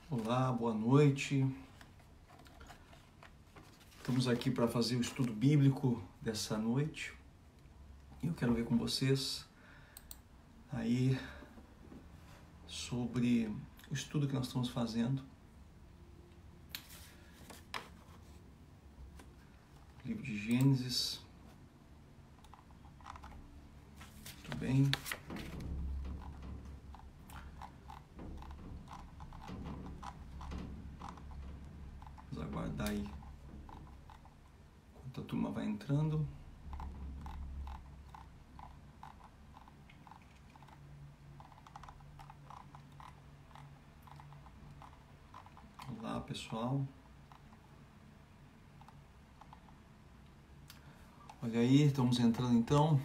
Olá, boa noite. Estamos aqui para fazer o estudo bíblico dessa noite. Eu quero ver com vocês aí sobre o estudo que nós estamos fazendo. Livro de Gênesis. Muito bem. Vamos aguardar aí enquanto a turma vai entrando. Olá, pessoal. Olha aí, estamos entrando então.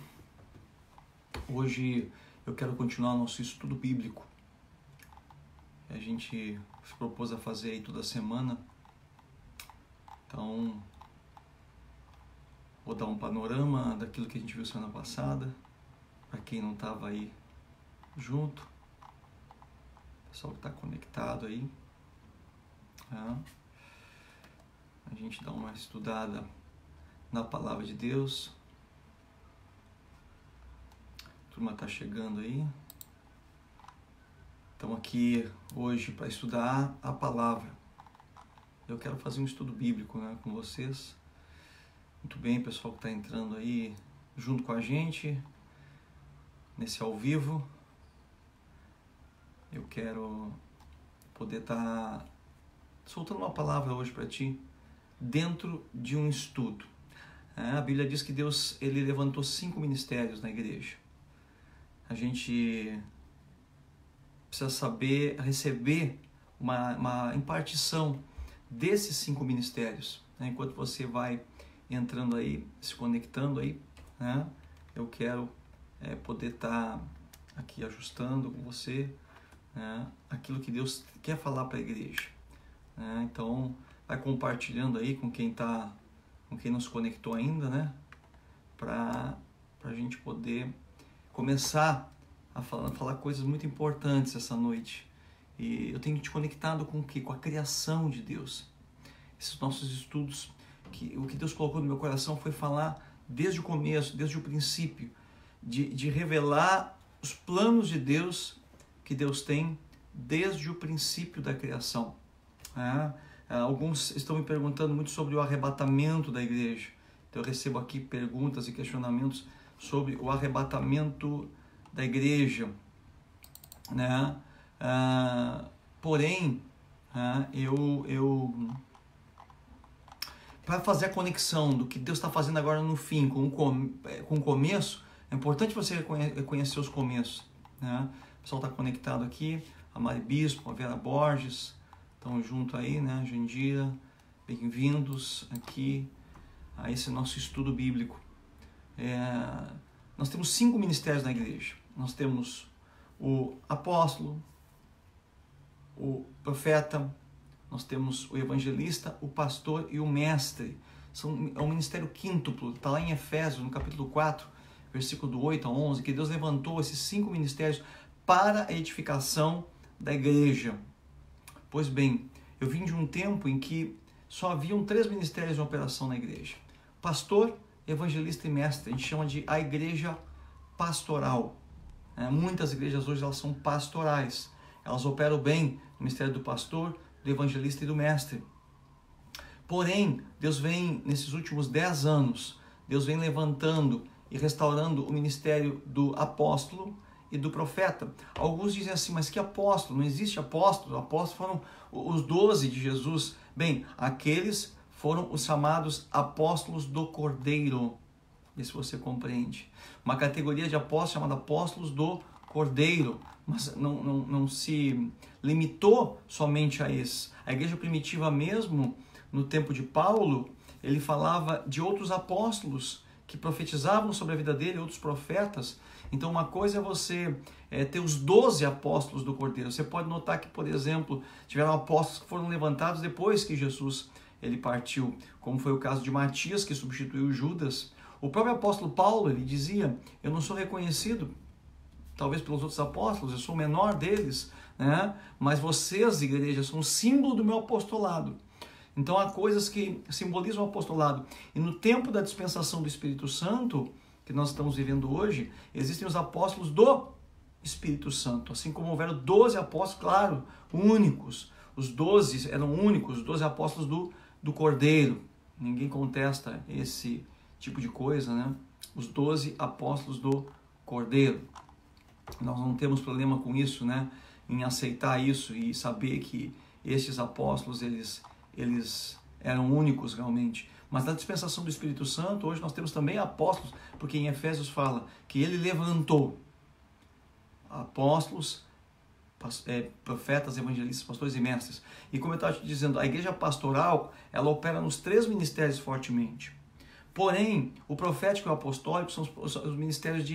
Hoje eu quero continuar nosso estudo bíblico. A gente se propôs a fazer aí toda semana. Então, vou dar um panorama daquilo que a gente viu semana passada, para quem não estava aí junto, pessoal que está conectado aí. Tá? A gente dá uma estudada na Palavra de Deus. A turma está chegando aí. Estamos aqui hoje para estudar a Palavra. Eu quero fazer um estudo bíblico, né, com vocês. Muito bem, pessoal que está entrando aí junto com a gente, nesse ao vivo. Eu quero poder estar soltando uma palavra hoje para ti, dentro de um estudo. A Bíblia diz que Deus ele levantou 5 ministérios na igreja. A gente precisa saber receber uma impartição desses 5 ministérios, né? Enquanto você vai entrando aí, se conectando aí, né? Eu quero poder estar aqui ajustando com você, né? Aquilo que Deus quer falar para a igreja, né? Então, vai compartilhando aí com quem não se conectou ainda, né? Para a gente poder começar a falar coisas muito importantes essa noite. E eu tenho te conectado com o quê? Com a criação de Deus. Esses nossos estudos, o que Deus colocou no meu coração foi falar desde o começo, desde o princípio, de revelar os planos de Deus que Deus tem desde o princípio da criação. Alguns estão me perguntando muito sobre o arrebatamento da igreja. Então eu recebo aqui perguntas e questionamentos sobre o arrebatamento da igreja, né? Porém, para fazer a conexão do que Deus está fazendo agora no fim com o começo, é importante você reconhecer os começos, né? O pessoal está conectado aqui, a Mari Bispo, a Vera Borges, estão junto aí, né? Jandira, bem-vindos aqui a esse nosso estudo bíblico. Nós temos 5 ministérios na igreja. Nós temos o apóstolo, o profeta, nós temos o evangelista, o pastor e o mestre. É um ministério quíntuplo, está lá em Efésios, no capítulo 4, versículo do 8 a 11, que Deus levantou esses 5 ministérios para a edificação da igreja. Pois bem, eu vim de um tempo em que só haviam 3 ministérios em operação na igreja: pastor, evangelista e mestre. A gente chama de a igreja pastoral. Muitas igrejas hoje elas são pastorais. Elas operam bem no ministério do pastor, do evangelista e do mestre. Porém, Deus vem, nesses últimos 10 anos, Deus vem levantando e restaurando o ministério do apóstolo e do profeta. Alguns dizem assim, mas que apóstolo? Não existe apóstolo. Apóstolos foram os 12 de Jesus. Bem, aqueles foram os chamados apóstolos do Cordeiro. Vê se você compreende. Uma categoria de apóstolos chamada apóstolos do Cordeiro. Mas não se limitou somente a esses. A igreja primitiva mesmo, no tempo de Paulo, ele falava de outros apóstolos que profetizavam sobre a vida dele, outros profetas. Então uma coisa é você ter os 12 apóstolos do Cordeiro. Você pode notar que, por exemplo, tiveram apóstolos que foram levantados depois que Jesus ele partiu, como foi o caso de Matias, que substituiu Judas. O próprio apóstolo Paulo, ele dizia, eu não sou reconhecido talvez pelos outros apóstolos, eu sou o menor deles, né? Mas vocês, igreja, são um símbolo do meu apostolado. Então há coisas que simbolizam o apostolado. E no tempo da dispensação do Espírito Santo, que nós estamos vivendo hoje, existem os apóstolos do Espírito Santo. Assim como houveram 12 apóstolos, claro, únicos. Os 12 eram únicos, os 12 apóstolos do Cordeiro. Ninguém contesta esse tipo de coisa, né? Os 12 apóstolos do Cordeiro. Nós não temos problema com isso, né? Em aceitar isso e saber que esses apóstolos, eles eram únicos realmente. Mas na dispensação do Espírito Santo, hoje nós temos também apóstolos, porque em Efésios fala que ele levantou apóstolos, profetas, evangelistas, pastores e mestres. E como eu estava te dizendo, a igreja pastoral, ela opera nos 3 ministérios fortemente. Porém, o profético e o apostólico são os ministérios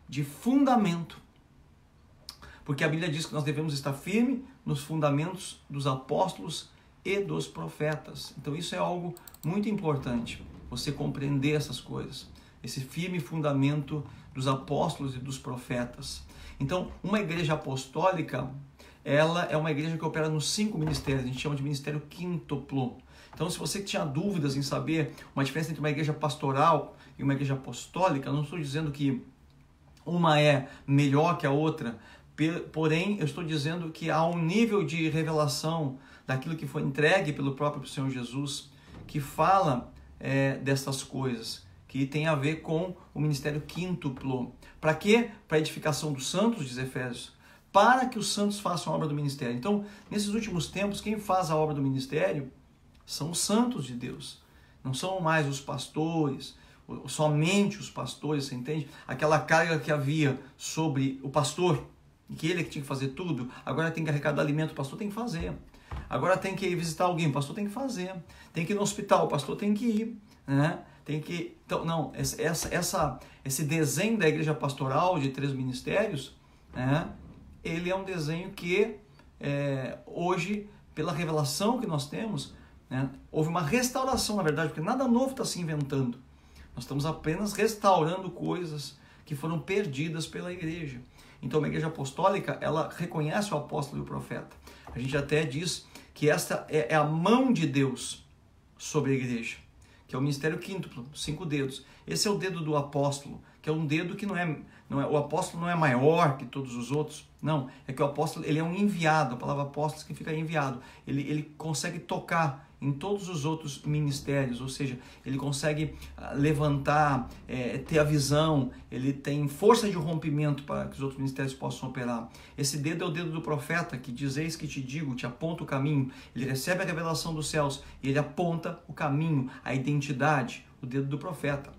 de fundamento. Porque a Bíblia diz que nós devemos estar firmes nos fundamentos dos apóstolos e dos profetas. Então isso é algo muito importante, você compreender essas coisas. Esse firme fundamento dos apóstolos e dos profetas. Então, uma igreja apostólica, ela é uma igreja que opera nos 5 ministérios, a gente chama de ministério quíntuplo. Então, se você tinha dúvidas em saber uma diferença entre uma igreja pastoral e uma igreja apostólica, eu não estou dizendo que uma é melhor que a outra, porém, eu estou dizendo que há um nível de revelação daquilo que foi entregue pelo próprio Senhor Jesus, que fala dessas coisas, que tem a ver com o ministério quíntuplo. Para quê? Para a edificação dos santos, diz Efésios, para que os santos façam a obra do ministério. Então, nesses últimos tempos, quem faz a obra do ministério são os santos de Deus. Não são mais os pastores, somente os pastores, você entende? Aquela carga que havia sobre o pastor, que ele é que tinha que fazer tudo, agora tem que arrecadar alimento, o pastor tem que fazer. Agora tem que ir visitar alguém, o pastor tem que fazer. Tem que ir no hospital, o pastor tem que ir, né? Tem que... Então, não, esse desenho da igreja pastoral de 3 ministérios, né? Ele é um desenho que hoje, pela revelação que nós temos, né? Houve uma restauração, na verdade, porque nada novo está se inventando. Nós estamos apenas restaurando coisas que foram perdidas pela igreja. Então, a igreja apostólica, ela reconhece o apóstolo e o profeta. A gente até diz que esta é a mão de Deus sobre a igreja, que é o ministério quíntuplo, 5 dedos. Esse é o dedo do apóstolo, que é um dedo que não é o apóstolo não é maior que todos os outros. Não, é que o apóstolo, ele é um enviado. A palavra apóstolo significa enviado. Ele consegue tocar em todos os outros ministérios, ou seja, ele consegue levantar, ter a visão, ele tem força de rompimento para que os outros ministérios possam operar. Esse dedo é o dedo do profeta, que diz: eis que te digo, te aponta o caminho. Ele recebe a revelação dos céus e ele aponta o caminho, a identidade, o dedo do profeta.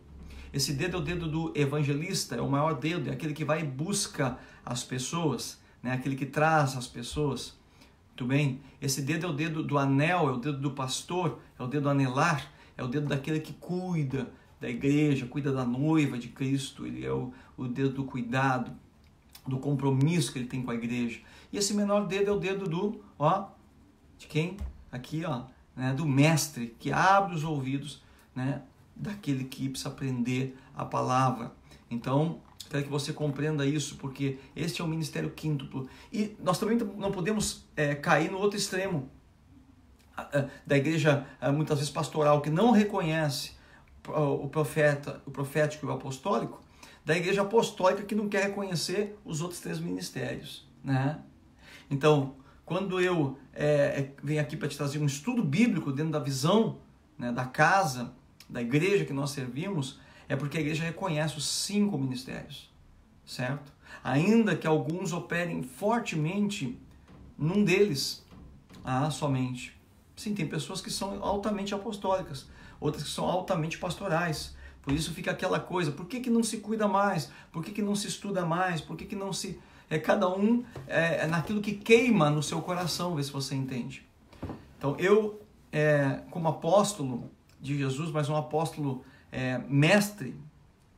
Esse dedo é o dedo do evangelista, é o maior dedo, é aquele que vai e busca as pessoas, né? Aquele que traz as pessoas. Muito bem? Esse dedo é o dedo do anel, é o dedo do pastor, é o dedo anelar, é o dedo daquele que cuida da igreja, cuida da noiva de Cristo. Ele é o dedo do cuidado, do compromisso que ele tem com a igreja. E esse menor dedo é o dedo de quem? Aqui, né? Do mestre, que abre os ouvidos, né? Daquele que precisa aprender a palavra. Então, quero que você compreenda isso, porque este é o ministério quíntuplo. E nós também não podemos cair no outro extremo da igreja, muitas vezes pastoral, que não reconhece o profético e o apostólico, da igreja apostólica que não quer reconhecer os outros 3 ministérios, né? Então, quando eu venho aqui para te trazer um estudo bíblico dentro da visão, né, da casa, da igreja que nós servimos, é porque a igreja reconhece os 5 ministérios, certo? Ainda que alguns operem fortemente num deles, somente. Sim, tem pessoas que são altamente apostólicas, outras que são altamente pastorais. Por isso fica aquela coisa: por que não se cuida mais? Por que não se estuda mais? Por que não se... cada um naquilo que queima no seu coração, vê se você entende. Então eu, como apóstolo de Jesus, mas um apóstolo mestre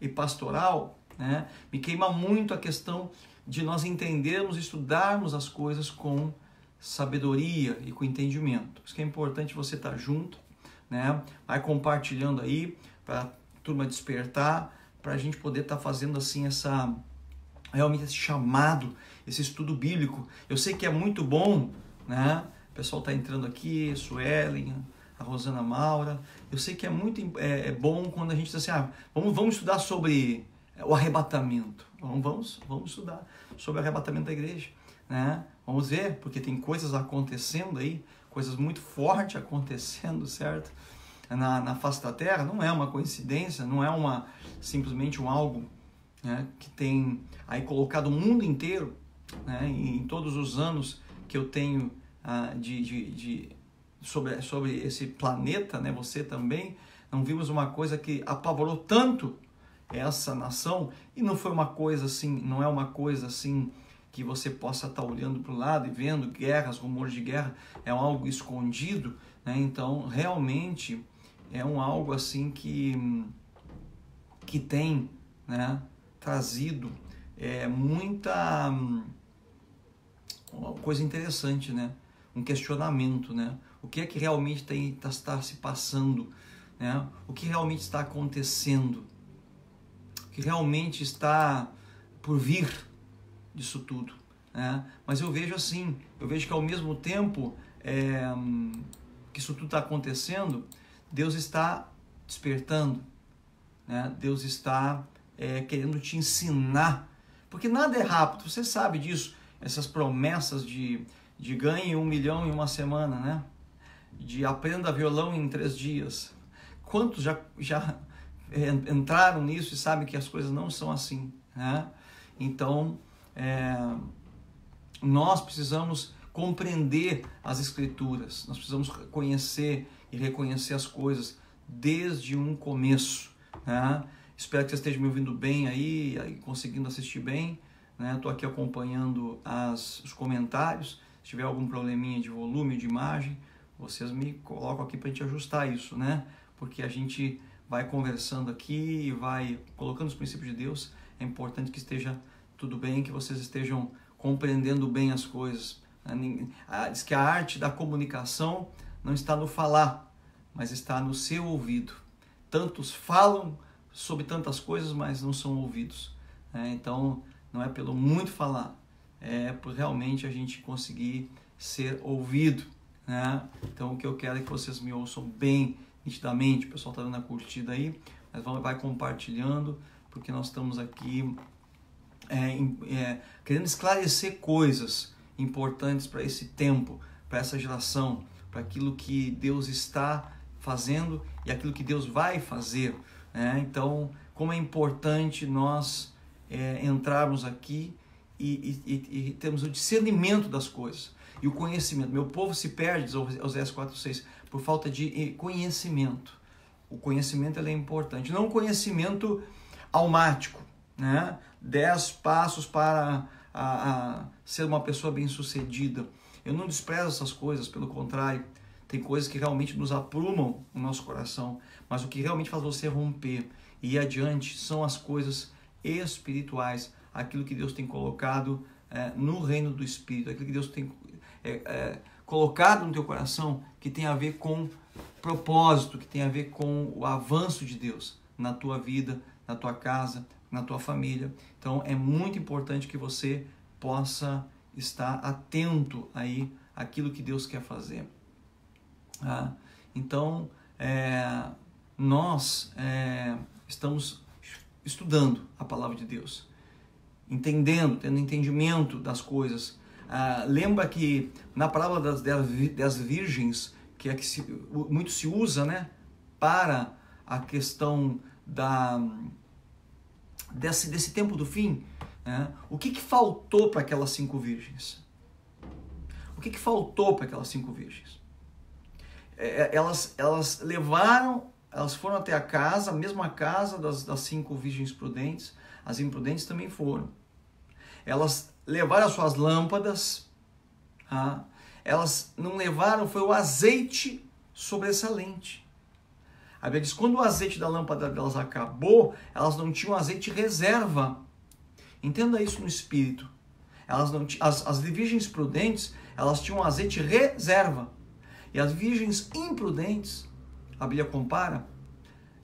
e pastoral, né, me queima muito a questão de nós entendermos e estudarmos as coisas com sabedoria e com entendimento. Isso que é importante você estar junto, né? Vai compartilhando aí para a turma despertar, para a gente poder estar fazendo assim realmente esse chamado, esse estudo bíblico. Eu sei que é muito bom, né? O pessoal está entrando aqui, Suelen, a Rosana Maura. Eu sei que é muito bom quando a gente diz assim, vamos estudar sobre o arrebatamento. Vamos estudar sobre o arrebatamento da igreja, né? Vamos ver, porque tem coisas acontecendo aí, coisas muito fortes acontecendo, certo? Na face da terra. Não é uma coincidência, não é simplesmente algo, né, que tem aí colocado o mundo inteiro, né, em todos os anos que eu tenho sobre esse planeta, né, você também, não vimos uma coisa que apavorou tanto essa nação, e não foi uma coisa assim, não é uma coisa assim que você possa estar olhando para o lado e vendo guerras, rumores de guerra, é algo escondido, né? Então realmente é algo assim que tem, né, trazido muita coisa interessante, né? Um questionamento, né? O que é que realmente está se passando, né? O que realmente está acontecendo, o que realmente está por vir disso tudo, né? Mas eu vejo assim, eu vejo que ao mesmo tempo que isso tudo está acontecendo, Deus está despertando, né? Deus está querendo te ensinar, porque nada é rápido, você sabe disso, essas promessas de ganhe 1 milhão em uma semana, né? De aprenda violão em 3 dias. Quantos já entraram nisso e sabem que as coisas não são assim, né? Então, nós precisamos compreender as Escrituras, nós precisamos conhecer e reconhecer as coisas desde um começo, né? Espero que você esteja me ouvindo bem aí conseguindo assistir bem, né? Estou aqui acompanhando os comentários. Se tiver algum probleminha de volume, de imagem, vocês me colocam aqui para a gente ajustar isso, né? Porque a gente vai conversando aqui e vai colocando os princípios de Deus. É importante que esteja tudo bem, que vocês estejam compreendendo bem as coisas. Diz que a arte da comunicação não está no falar, mas está no seu ouvido. Tantos falam sobre tantas coisas, mas não são ouvidos, né? Então, não é pelo muito falar, é por realmente a gente conseguir ser ouvido, né? Então, o que eu quero é que vocês me ouçam bem nitidamente. O pessoal está dando a curtida aí, mas vai compartilhando, porque nós estamos aqui querendo esclarecer coisas importantes para esse tempo, para essa geração, para aquilo que Deus está fazendo e aquilo que Deus vai fazer, né? Então, como é importante nós entrarmos aqui e termos o discernimento das coisas e o conhecimento. Meu povo se perde, diz Oséias 4:6, por falta de conhecimento. O conhecimento é importante, não um conhecimento almático, né? 10 passos para ser uma pessoa bem-sucedida. Eu não desprezo essas coisas, pelo contrário, tem coisas que realmente nos aprumam o nosso coração, mas o que realmente faz você romper e ir adiante são as coisas espirituais, aquilo que Deus tem colocado no reino do Espírito, aquilo que Deus tem colocado no teu coração, que tem a ver com propósito, que tem a ver com o avanço de Deus na tua vida, na tua casa, na tua família. Então é muito importante que você possa estar atento aí àquilo que Deus quer fazer. Então nós estamos estudando a palavra de Deus, entendendo, tendo entendimento das coisas. Lembra que na palavra das 10 virgens, que é que muito se usa, né, para a questão desse tempo do fim, né? O que faltou para aquelas 5 virgens? O que faltou para aquelas 5 virgens? Elas foram até a casa, a mesma casa das 5 virgens prudentes. As imprudentes também foram. Elas levaram as suas lâmpadas, elas não levaram, foi o azeite sobressalente. A Bíblia diz que quando o azeite da lâmpada delas acabou, elas não tinham azeite reserva. Entenda isso no espírito. Elas não as virgens prudentes, elas tinham azeite reserva. E as virgens imprudentes, a Bíblia compara,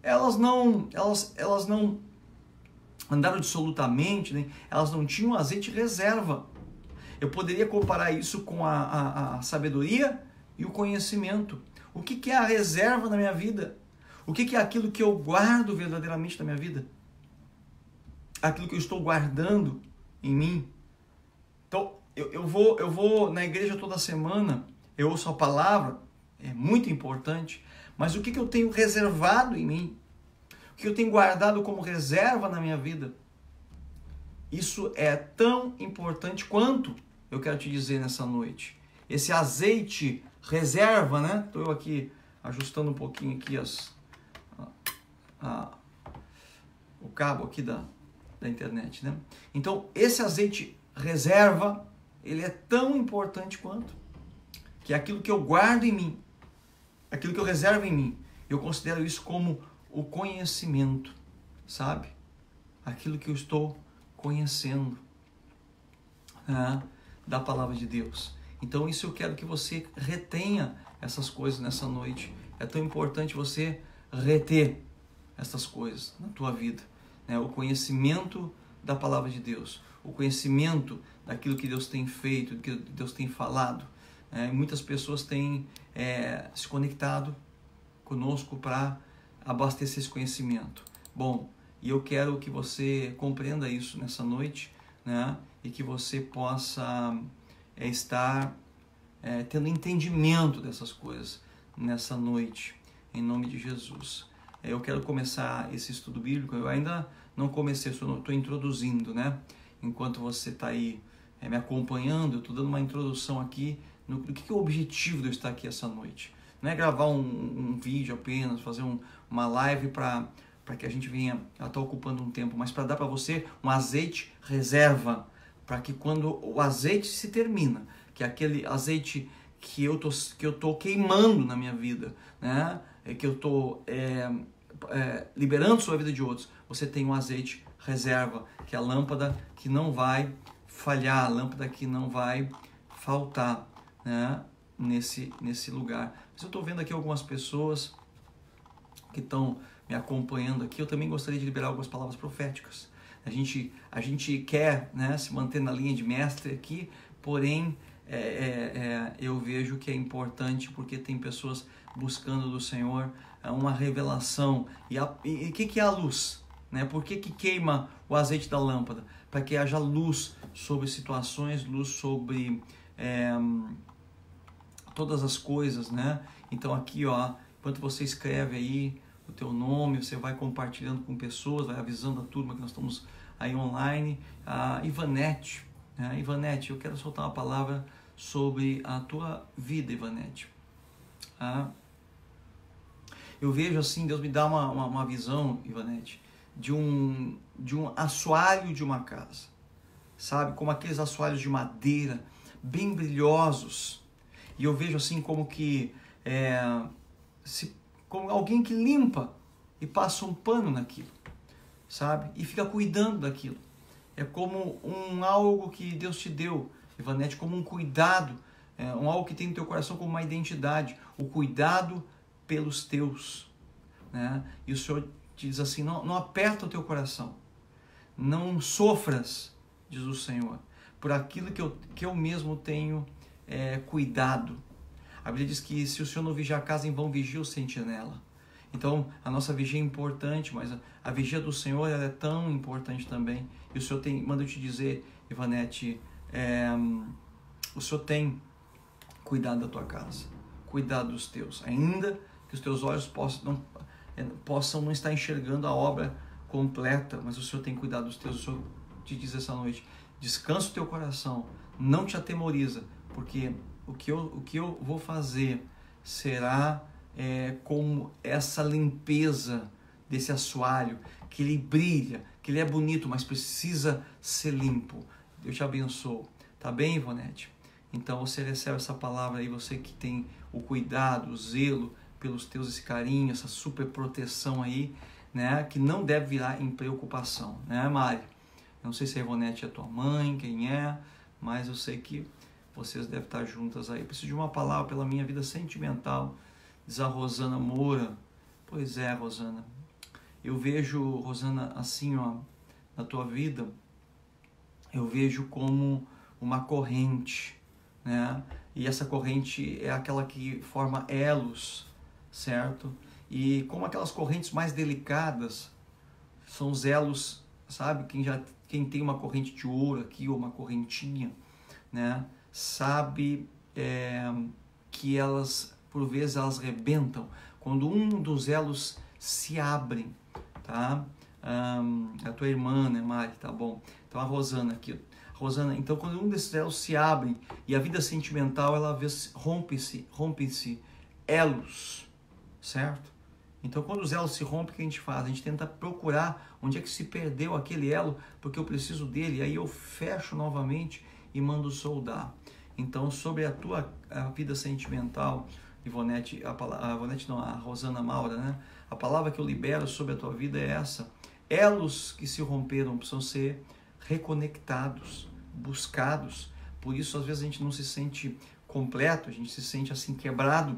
elas não andaram dissolutamente, né? Elas não tinham azeite reserva. Eu poderia comparar isso com a sabedoria e o conhecimento. O que é a reserva na minha vida? O que é aquilo que eu guardo verdadeiramente na minha vida? Aquilo que eu estou guardando em mim. Então, eu vou na igreja toda semana, eu ouço a palavra, é muito importante, mas o que eu tenho reservado em mim? O que eu tenho guardado como reserva na minha vida? Isso é tão importante quanto eu quero te dizer nessa noite. Esse azeite reserva, né? Estou eu aqui ajustando um pouquinho aqui o cabo aqui da internet, né? Então, esse azeite reserva, ele é tão importante quanto, que é aquilo que eu guardo em mim, aquilo que eu reservo em mim. Eu considero isso como o conhecimento, sabe? Aquilo que eu estou conhecendo, né, da palavra de Deus. Então, isso eu quero que você retenha essas coisas nessa noite. É tão importante você reter essas coisas na tua vida, né? O conhecimento da palavra de Deus, o conhecimento daquilo que Deus tem feito, do que Deus tem falado. Muitas pessoas têm se conectado conosco para abastecer esse conhecimento. Bom, e eu quero que você compreenda isso nessa noite, né? E que você possa estar tendo entendimento dessas coisas nessa noite, em nome de Jesus. Eu quero começar esse estudo bíblico. Eu ainda não comecei, estou introduzindo, né? Enquanto você está aí me acompanhando, eu estou dando uma introdução aqui do que é o objetivo de eu estar aqui essa noite. Não é gravar um vídeo apenas, fazer uma live para que a gente venha estar ocupando um tempo, mas para dar para você um azeite reserva, para que quando o azeite se termina, que é aquele azeite que eu tô queimando na minha vida, né? Que eu estou liberando sobre a vida de outros, você tem um azeite reserva, que é a lâmpada que não vai falhar, a lâmpada que não vai faltar, né? Nesse lugar. Mas eu estou vendo aqui algumas pessoas que estão me acompanhando aqui. Eu também gostaria de liberar algumas palavras proféticas. A gente quer, né, se manter na linha de mestre aqui, porém eu vejo que é importante porque tem pessoas buscando do Senhor uma revelação. E o que é a luz? Né? Por que queima o azeite da lâmpada? Para que haja luz sobre situações, luz sobre todas as coisas, né? Então aqui, ó, enquanto você escreve aí o teu nome, você vai compartilhando com pessoas, vai avisando a turma que nós estamos aí online. A Ivanete, né? Ivanete, eu quero soltar uma palavra sobre a tua vida, Ivanete. Eu vejo assim, Deus me dá uma visão, Ivanete, de um assoalho de uma casa, sabe? Como aqueles assoalhos de madeira, bem brilhosos. E eu vejo assim como que como alguém que limpa e passa um pano naquilo, sabe? E fica cuidando daquilo. É como algo que Deus te deu, Ivanete, como um cuidado, algo que tem no teu coração como uma identidade, o cuidado pelos teus, né? E o Senhor te diz assim, não aperta o teu coração, não sofras, diz o Senhor, por aquilo que eu mesmo tenho cuidado. A Bíblia diz que se o Senhor não vigiar a casa, em vão vigia o sentinela. Então, a nossa vigia é importante, mas a vigia do Senhor ela é tão importante também. E o Senhor manda eu te dizer, Ivanete, o Senhor tem cuidado da tua casa, cuidado dos teus, ainda que os teus olhos possam não estar enxergando a obra completa, mas o Senhor tem cuidado dos teus. O Senhor te diz essa noite, descansa o teu coração, não te atemoriza, porque o que eu vou fazer será como essa limpeza desse assoalho, que ele brilha, que ele é bonito, mas precisa ser limpo. Deus te abençoe. Tá bem, Ivonete? Então você recebe essa palavra aí, você que tem o cuidado, o zelo pelos teus, esse carinho, essa super proteção aí, né? Que não deve virar em preocupação, né, Mari? Eu não sei se a Ivonete é tua mãe, quem é, mas eu sei que vocês devem estar juntas aí. Eu preciso de uma palavra pela minha vida sentimental, diz a Rosana Moura. Pois é, Rosana. Eu vejo, Rosana, assim, ó, na tua vida, eu vejo como uma corrente, né? E essa corrente é aquela que forma elos, certo? E como aquelas correntes mais delicadas, são os elos, sabe? Quem tem uma corrente de ouro aqui, ou uma correntinha, né? Sabe que elas, por vezes, elas rebentam. Quando um dos elos se abrem, tá? A tua irmã, né, Mari? Tá bom. Então a Rosana aqui. Rosana, então quando um desses elos se abrem e a vida sentimental, ela rompe-se elos, certo? Então quando os elos se rompem, o que a gente faz? A gente tenta procurar onde é que se perdeu aquele elo, porque eu preciso dele, aí eu fecho novamente e mando soldar. Então sobre a vida sentimental, Ivonete, a Rosana Maura, né? A palavra que eu libero sobre a tua vida é essa: elos que se romperam precisam ser reconectados, buscados. Por isso às vezes a gente não se sente completo, a gente se sente assim quebrado,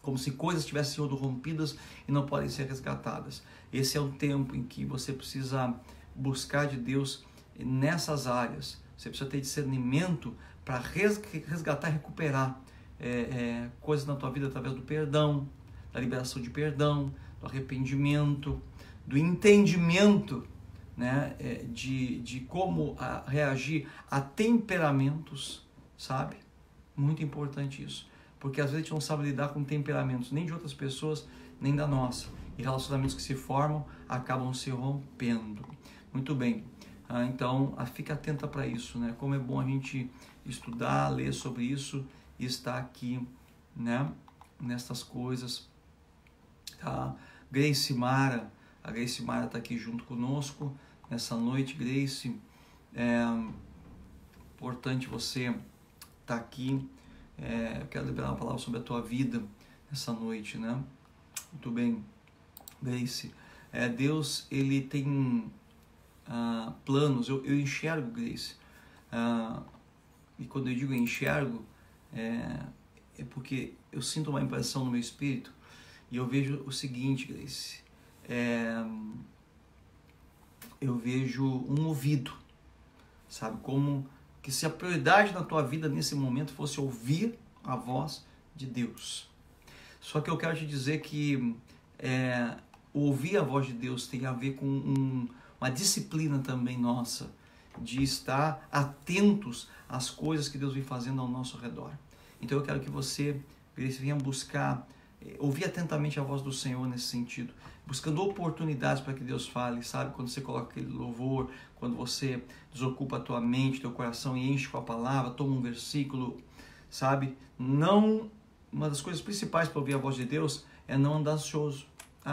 como se coisas tivessem sido rompidas e não podem ser resgatadas. Esse é o tempo em que você precisa buscar de Deus nessas áreas. Você precisa ter discernimento para resgatar e recuperar coisas na tua vida através do perdão, da liberação de perdão, do arrependimento, do entendimento, né, de como reagir a temperamentos, sabe? Muito importante isso, porque às vezes a gente não sabe lidar com temperamentos, nem de outras pessoas, nem da nossa, e relacionamentos que se formam acabam se rompendo. Muito bem, então fica atenta para isso, né? Como é bom a gente estudar, ler sobre isso e estar aqui, né, nestas coisas, tá? Grace Mara, a Grace Mara está aqui junto conosco nessa noite. Grace, é importante você estar aqui. Eu quero liberar uma palavra sobre a tua vida nessa noite, né? Muito bem, Grace. Deus, ele tem planos. Eu enxergo, Grace. E quando eu digo enxergo, é porque eu sinto uma impressão no meu espírito e eu vejo o seguinte, Grace. Eu vejo um ouvido, sabe? Como que se a prioridade na tua vida nesse momento fosse ouvir a voz de Deus. Só que eu quero te dizer que ouvir a voz de Deus tem a ver com uma disciplina também nossa, de estar atentos às coisas que Deus vem fazendo ao nosso redor. Então eu quero que você venha buscar, ouvir atentamente a voz do Senhor nesse sentido, buscando oportunidades para que Deus fale, sabe? Quando você coloca aquele louvor, quando você desocupa a tua mente, teu coração e enche com a palavra, toma um versículo, sabe? Uma das coisas principais para ouvir a voz de Deus é não andar ansioso.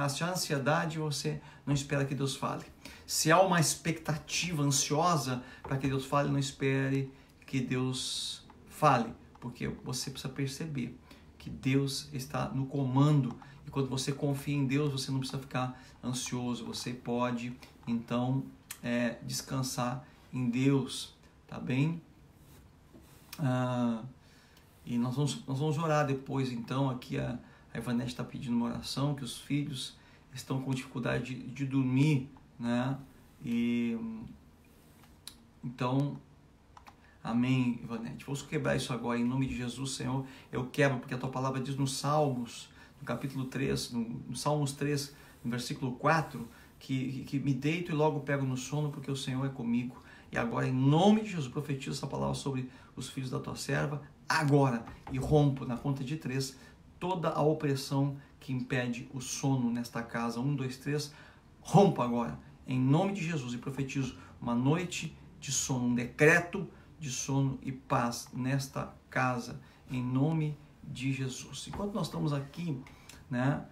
Se há ansiedade, você não espera que Deus fale. Se há uma expectativa ansiosa para que Deus fale, não espere que Deus fale, porque você precisa perceber que Deus está no comando, e quando você confia em Deus, você não precisa ficar ansioso, você pode, então, descansar em Deus, tá bem? E nós vamos orar depois, então. Aqui a Ivanete está pedindo uma oração, que os filhos estão com dificuldade de dormir, né? E então, amém, Ivanete. Vamos quebrar isso agora, em nome de Jesus, Senhor. Eu quebro, porque a tua palavra diz nos Salmos, no capítulo 3, no Salmos 3, no versículo 4, que me deito e logo pego no sono, porque o Senhor é comigo. E agora, em nome de Jesus, profetizo essa palavra sobre os filhos da tua serva, agora, e rompo na conta de 3 toda a opressão que impede o sono nesta casa. 1, 2, 3, rompo agora, em nome de Jesus, e profetizo uma noite de sono, um decreto de sono e paz nesta casa, em nome de Jesus. Enquanto nós estamos aqui, né,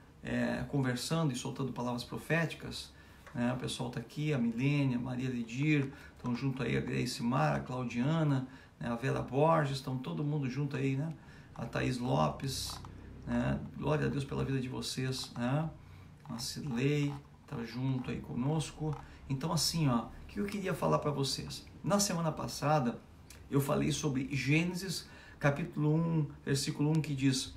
conversando e soltando palavras proféticas, né, o pessoal está aqui, a Milênia, a Maria Lidir, estão junto aí, a Grace Mara, a Claudiana, né, a Vera Borges, estão todo mundo junto aí, né, a Thaís Lopes, né, glória a Deus pela vida de vocês, né, a Cilei está junto aí conosco. Então assim, o que eu queria falar para vocês? Na semana passada, eu falei sobre Gênesis, capítulo 1, versículo 1, que diz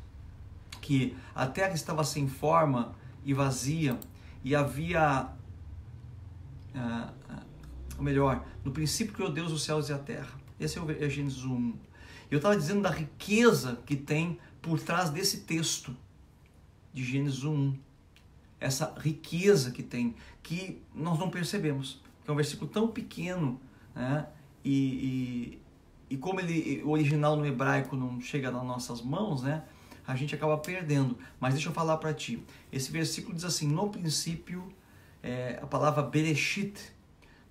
que a terra estava sem forma e vazia, e havia ou melhor, no princípio criou Deus os céus e a terra. Esse é Gênesis 1. Eu estava dizendo da riqueza que tem por trás desse texto de Gênesis 1. Essa riqueza que tem, que nós não percebemos. Que é um versículo tão pequeno, né? E como o original no hebraico não chega nas nossas mãos, né? A gente acaba perdendo. Mas deixa eu falar para ti. Esse versículo diz assim, no princípio, a palavra Bereshit,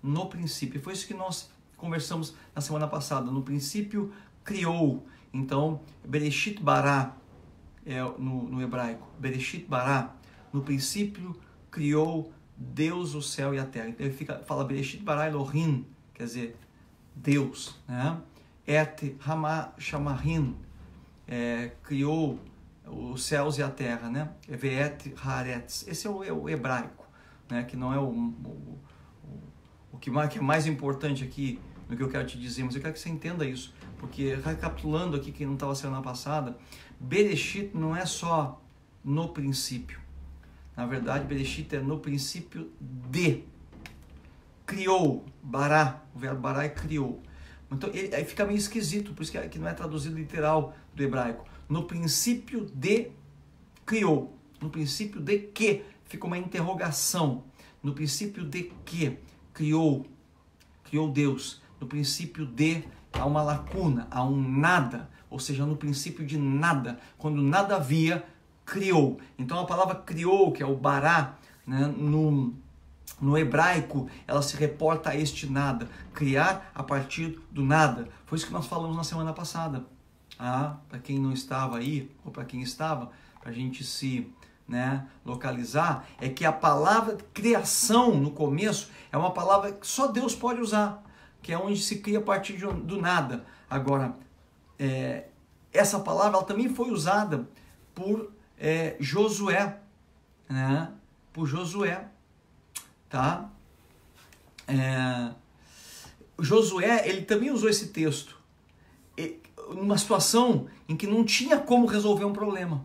no princípio. Foi isso que nós conversamos na semana passada. No princípio, criou. Então, Bereshit bara, no hebraico. Bereshit bara. No princípio, criou Deus o céu e a terra. Então, ele fala Bereshit bara Elohim, quer dizer, Deus, né? Et Hama Shamahin, criou os céus e a terra, né? Ve'et Haaretz. Esse é o hebraico, né? Que não é o que é mais importante aqui no que eu quero te dizer, mas eu quero que você entenda isso, porque recapitulando aqui quem não estava semana passada, Bereshit não é só no princípio. Na verdade, Bereshit é no princípio de. Criou, bará, o verbo bará é criou. Então, aí fica meio esquisito, por isso que não é traduzido literal do hebraico. No princípio de criou. No princípio de que? Fica uma interrogação. No princípio de que? Criou. Criou Deus. No princípio de, há uma lacuna, há um nada. Ou seja, no princípio de nada. Quando nada havia, criou. Então, a palavra criou, que é o bará, né, no hebraico, ela se reporta a este nada, criar a partir do nada. Foi isso que nós falamos na semana passada. Para quem não estava aí, ou para quem estava, para a gente se localizar, é que a palavra criação no começo é uma palavra que só Deus pode usar, que é onde se cria a partir do nada. Agora, essa palavra ela também foi usada por Josué, né? Por Josué. Tá? Josué, ele também usou esse texto numa situação em que não tinha como resolver um problema.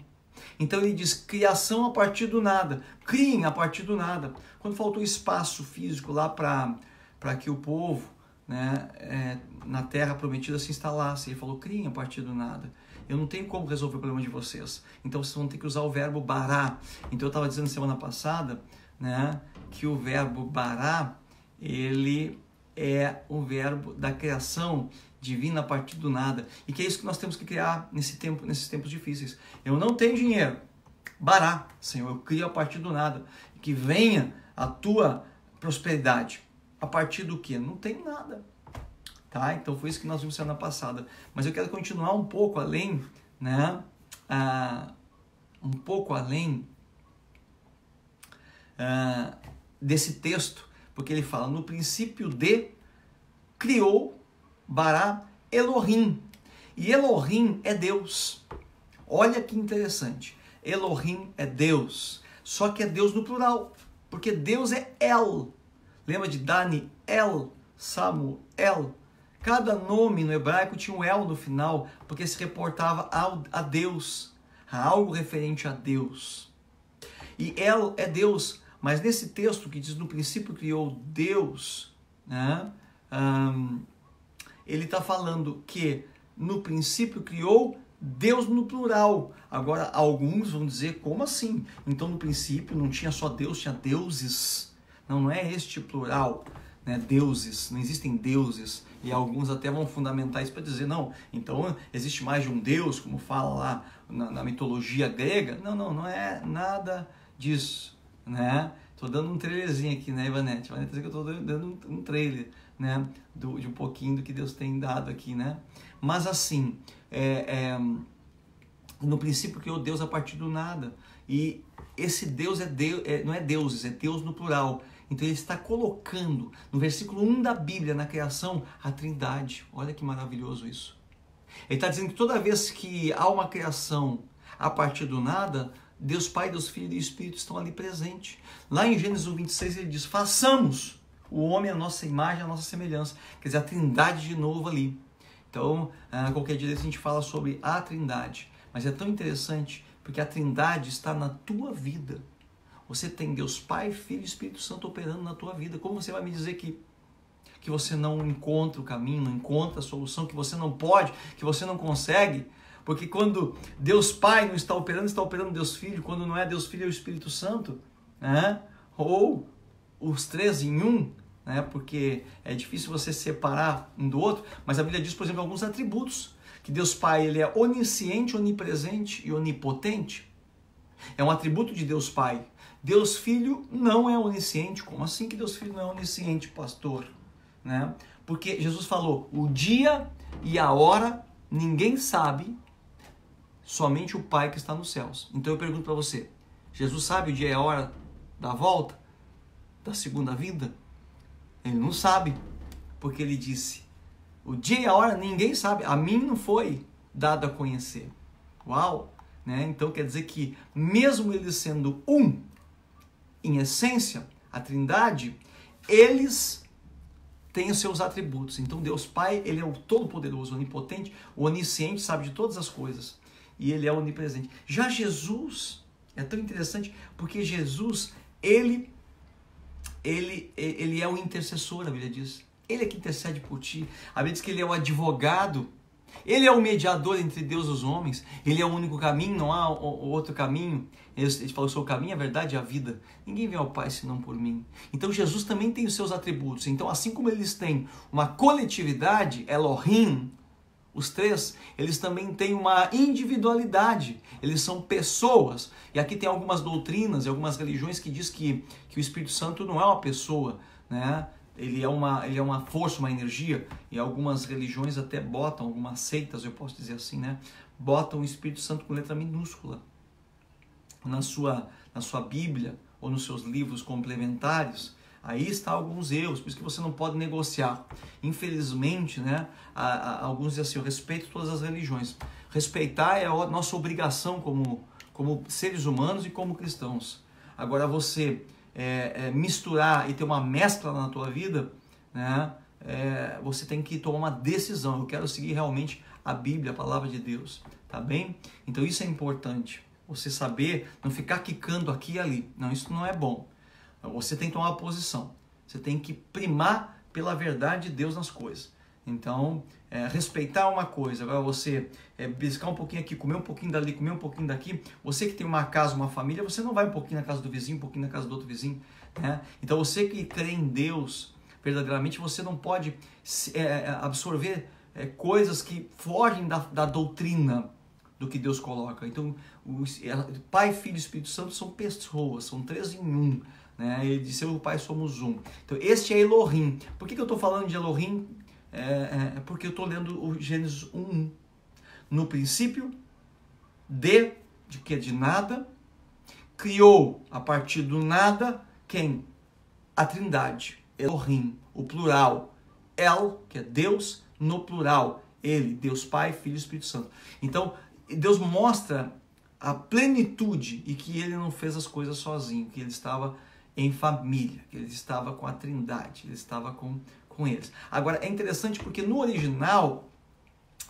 Então ele diz criação a partir do nada, criem a partir do nada. Quando faltou espaço físico lá para que o povo, né, na terra prometida se instalasse, ele falou criem a partir do nada. Eu não tenho como resolver o problema de vocês, então vocês vão ter que usar o verbo bará. Então eu estava dizendo semana passada, né, que o verbo bará, ele é um verbo da criação divina a partir do nada. E que é isso que nós temos que criar nesses tempos difíceis. Eu não tenho dinheiro. Bará, Senhor, eu crio a partir do nada. Que venha a tua prosperidade. A partir do quê? Não tem nada. Tá? Então foi isso que nós vimos semana passada. Mas eu quero continuar um pouco além, né? Um pouco além desse texto, porque ele fala no princípio de criou bará Elohim, e Elohim é Deus. Olha que interessante, Elohim é Deus, só que é Deus no plural, porque Deus é El. Lembra de Daniel, Samuel? Cada nome no hebraico tinha um El no final, porque se reportava a Deus, a algo referente a Deus. E El é Deus. Mas nesse texto que diz no princípio criou Deus, né, ele está falando que no princípio criou Deus no plural. Agora alguns vão dizer, como assim? Então no princípio não tinha só Deus, tinha deuses. Não é este plural, né? Deuses, não existem deuses. E alguns até vão fundamentar isso para dizer, não, então existe mais de um Deus, como fala lá na mitologia grega. Não é nada disso. Né? Tô dando um trailerzinho aqui, né, Ivanete? Ivanete diz que eu tô dando um trailer, né, de um pouquinho do que Deus tem dado aqui, né? Mas assim, no princípio criou Deus a partir do nada. E esse Deus não é deuses, é Deus no plural. Então ele está colocando no versículo 1 da Bíblia, na criação, a Trindade. Olha que maravilhoso isso. Ele está dizendo que toda vez que há uma criação a partir do nada, Deus Pai, Deus Filho e Espírito estão ali presentes. Lá em Gênesis 26 ele diz, façamos o homem a nossa imagem, a nossa semelhança. Quer dizer, a Trindade de novo ali. Então, qualquer dia a gente fala sobre a Trindade. Mas é tão interessante, porque a Trindade está na tua vida. Você tem Deus Pai, Filho e Espírito Santo operando na tua vida. Como você vai me dizer que que você não encontra o caminho, não encontra a solução, que você não pode, que você não consegue. Porque quando Deus Pai não está operando Deus Filho. Quando não é Deus Filho, é o Espírito Santo, né? Ou os três em um, né? Porque é difícil você separar um do outro. Mas a Bíblia diz, por exemplo, alguns atributos. Que Deus Pai, ele é onisciente, onipresente e onipotente. É um atributo de Deus Pai. Deus Filho não é onisciente. Como assim que Deus Filho não é onisciente, pastor? Né? Porque Jesus falou, o dia e a hora ninguém sabe, somente o Pai que está nos céus. Então eu pergunto para você, Jesus sabe o dia e a hora da volta, da segunda vinda? Ele não sabe, porque ele disse, o dia e a hora ninguém sabe, a mim não foi dado a conhecer. Uau! Né? Então quer dizer que mesmo eles sendo um, em essência, a Trindade, eles têm os seus atributos. Então Deus Pai, ele é o Todo-Poderoso, onipotente, o onisciente, sabe de todas as coisas. E ele é onipresente. Já Jesus é tão interessante porque Jesus, ele é o intercessor, a Bíblia diz. Ele é que intercede por ti. A Bíblia diz que ele é o advogado. Ele é o mediador entre Deus e os homens. Ele é o único caminho, não há outro caminho. Ele falou, eu sou o caminho, a verdade e a vida. Ninguém vem ao Pai senão por mim. Então Jesus também tem os seus atributos. Então assim como eles têm uma coletividade, Elohim, os três, eles também têm uma individualidade. Eles são pessoas. E aqui tem algumas doutrinas e algumas religiões que diz que o Espírito Santo não é uma pessoa, né? Ele é uma força, uma energia, e algumas religiões até botam, algumas seitas, eu posso dizer assim, né? Botam o Espírito Santo com letra minúscula na sua Bíblia ou nos seus livros complementares. Aí está alguns erros, por isso que você não pode negociar. Infelizmente, né? Alguns dizem assim, eu respeito todas as religiões. Respeitar é a nossa obrigação como seres humanos e como cristãos. Agora você misturar e ter uma mescla na tua vida, né? Você tem que tomar uma decisão. Eu quero seguir realmente a Bíblia, a palavra de Deus, tá bem? Então isso é importante, você saber, não ficar quicando aqui e ali. Não, isso não é bom. Você tem que tomar uma posição, você tem que primar pela verdade de Deus nas coisas. Então, respeitar uma coisa, agora você beliscar um pouquinho aqui, comer um pouquinho dali, comer um pouquinho daqui. Você que tem uma casa, uma família, você não vai um pouquinho na casa do vizinho, um pouquinho na casa do outro vizinho, né? Então você que crê em Deus, verdadeiramente, você não pode absorver coisas que fogem da doutrina do que Deus coloca. Então, Pai, Filho e Espírito Santo são pessoas, são três em um, né? Ele disse, eu e o Pai somos um. Então, este é Elohim. Por que eu estou falando de Elohim? Porque eu estou lendo o Gênesis 1.1. No princípio, de nada, criou a partir do nada, quem? A Trindade, Elohim, o plural. El, que é Deus, no plural. Ele, Deus Pai, Filho e Espírito Santo. Então, Deus mostra a plenitude e que ele não fez as coisas sozinho, que ele estava em família, que ele estava com a Trindade, ele estava com eles. Agora, é interessante porque no original,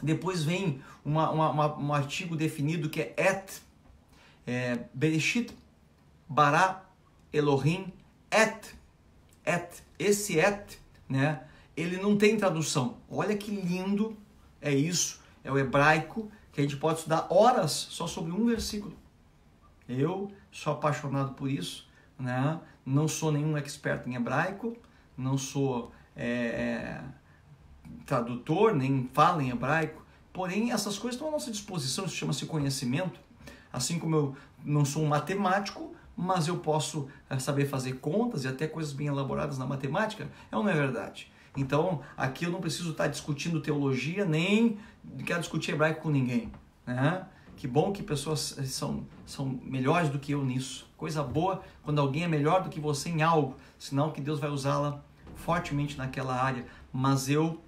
depois vem um artigo definido que é Bereshit, Bara, Elohim, et. Esse et, né? Ele não tem tradução. Olha que lindo é isso. É o hebraico, que a gente pode estudar horas só sobre um versículo. Eu sou apaixonado por isso, né? Não sou nenhum expert em hebraico, não sou tradutor, nem falo em hebraico, porém essas coisas estão à nossa disposição, isso chama-se conhecimento. Assim como eu não sou um matemático, mas eu posso saber fazer contas e até coisas bem elaboradas na matemática, ou não é verdade? Então, aqui eu não preciso estar discutindo teologia, nem quero discutir hebraico com ninguém, né? Que bom que pessoas são melhores do que eu nisso. Coisa boa quando alguém é melhor do que você em algo, sinal que Deus vai usá-la fortemente naquela área. Mas eu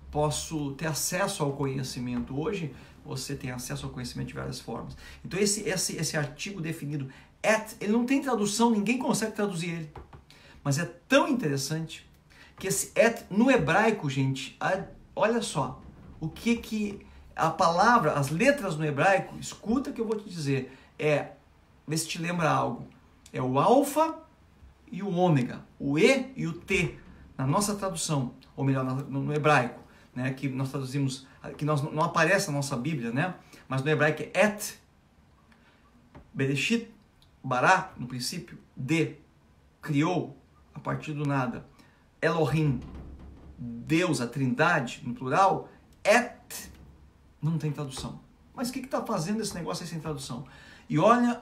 posso ter acesso ao conhecimento. Hoje, você tem acesso ao conhecimento de várias formas. Então, esse artigo definido, ele não tem tradução, ninguém consegue traduzir ele. Mas é tão interessante que esse no hebraico, gente, olha só, o que a palavra, as letras no hebraico, escuta que eu vou te dizer, vê se te lembra algo, é o alfa e o ômega, o E e o T, na nossa tradução, ou melhor, no hebraico, né, que nós traduzimos, que não aparece na nossa Bíblia, né, mas no hebraico é et, Bereshit, Bará, no princípio, de, criou, a partir do nada, Elohim, Deus, a trindade, no plural, et, não tem tradução. Mas o que está fazendo esse negócio aí sem tradução? E olha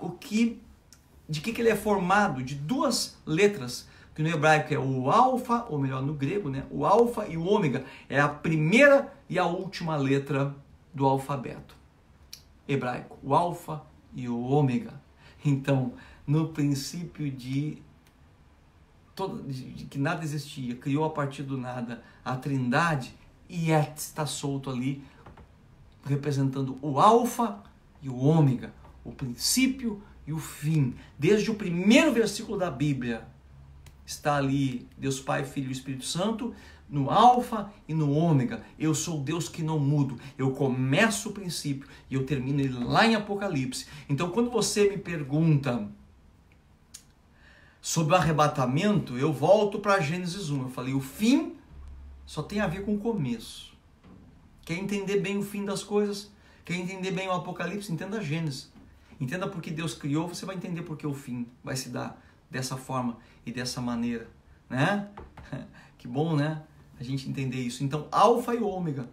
de que ele é formado, de duas letras, que no hebraico é o alfa, ou melhor, no grego, né? O alfa e o ômega, é a primeira e a última letra do alfabeto hebraico, o alfa e o ômega. Então, no princípio de que nada existia, criou a partir do nada a trindade, e et está solto ali, representando o alfa e o ômega, o princípio e o fim. Desde o primeiro versículo da Bíblia está ali Deus Pai, Filho e Espírito Santo, no alfa e no ômega. Eu sou Deus que não mudo. Eu começo o princípio e eu termino ele lá em Apocalipse. Então, quando você me pergunta sobre o arrebatamento, eu volto para Gênesis 1. Eu falei, o fim só tem a ver com o começo. Quer entender bem o fim das coisas? Quer entender bem o Apocalipse? Entenda a Gênesis. Entenda por que Deus criou, você vai entender por que o fim vai se dar dessa forma e dessa maneira, né? Que bom, né? A gente entender isso. Então, alfa e ômega,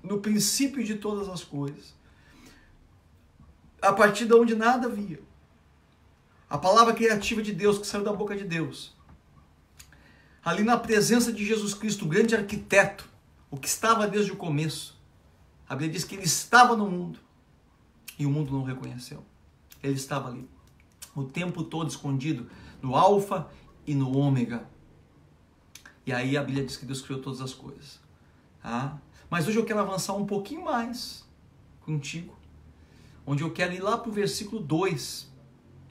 no princípio de todas as coisas, a partir de onde nada havia. A palavra criativa de Deus que saiu da boca de Deus. Ali na presença de Jesus Cristo, o grande arquiteto, o que estava desde o começo. A Bíblia diz que ele estava no mundo e o mundo não o reconheceu. Ele estava ali, o tempo todo escondido, no alfa e no ômega. E aí a Bíblia diz que Deus criou todas as coisas. Tá? Mas hoje eu quero avançar um pouquinho mais contigo, onde eu quero ir lá para o versículo 2.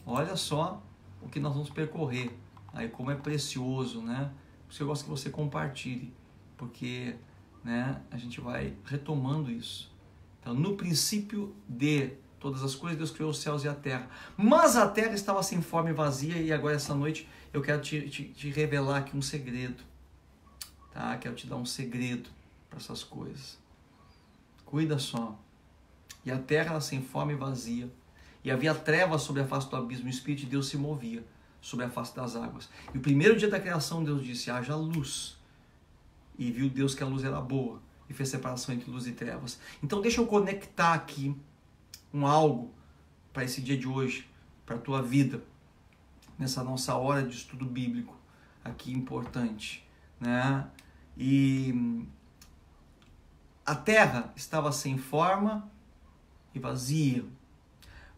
Olha só o que nós vamos percorrer. Aí como é precioso, né? Por isso eu gosto que você compartilhe, porque, né, a gente vai retomando isso. Então, no princípio de todas as coisas, Deus criou os céus e a terra. Mas a terra estava sem forma e vazia, e agora essa noite eu quero te revelar aqui um segredo. Tá? Quero te dar um segredo para essas coisas. Cuida só. E a terra era sem forma e vazia, e havia trevas sobre a face do abismo, e o Espírito de Deus se movia sobre a face das águas. E o primeiro dia da criação, Deus disse, haja luz. E viu Deus que a luz era boa, e fez separação entre luz e trevas. Então deixa eu conectar aqui algo para esse dia de hoje, para a tua vida, nessa nossa hora de estudo bíblico, aqui importante, né? E a terra estava sem forma e vazia.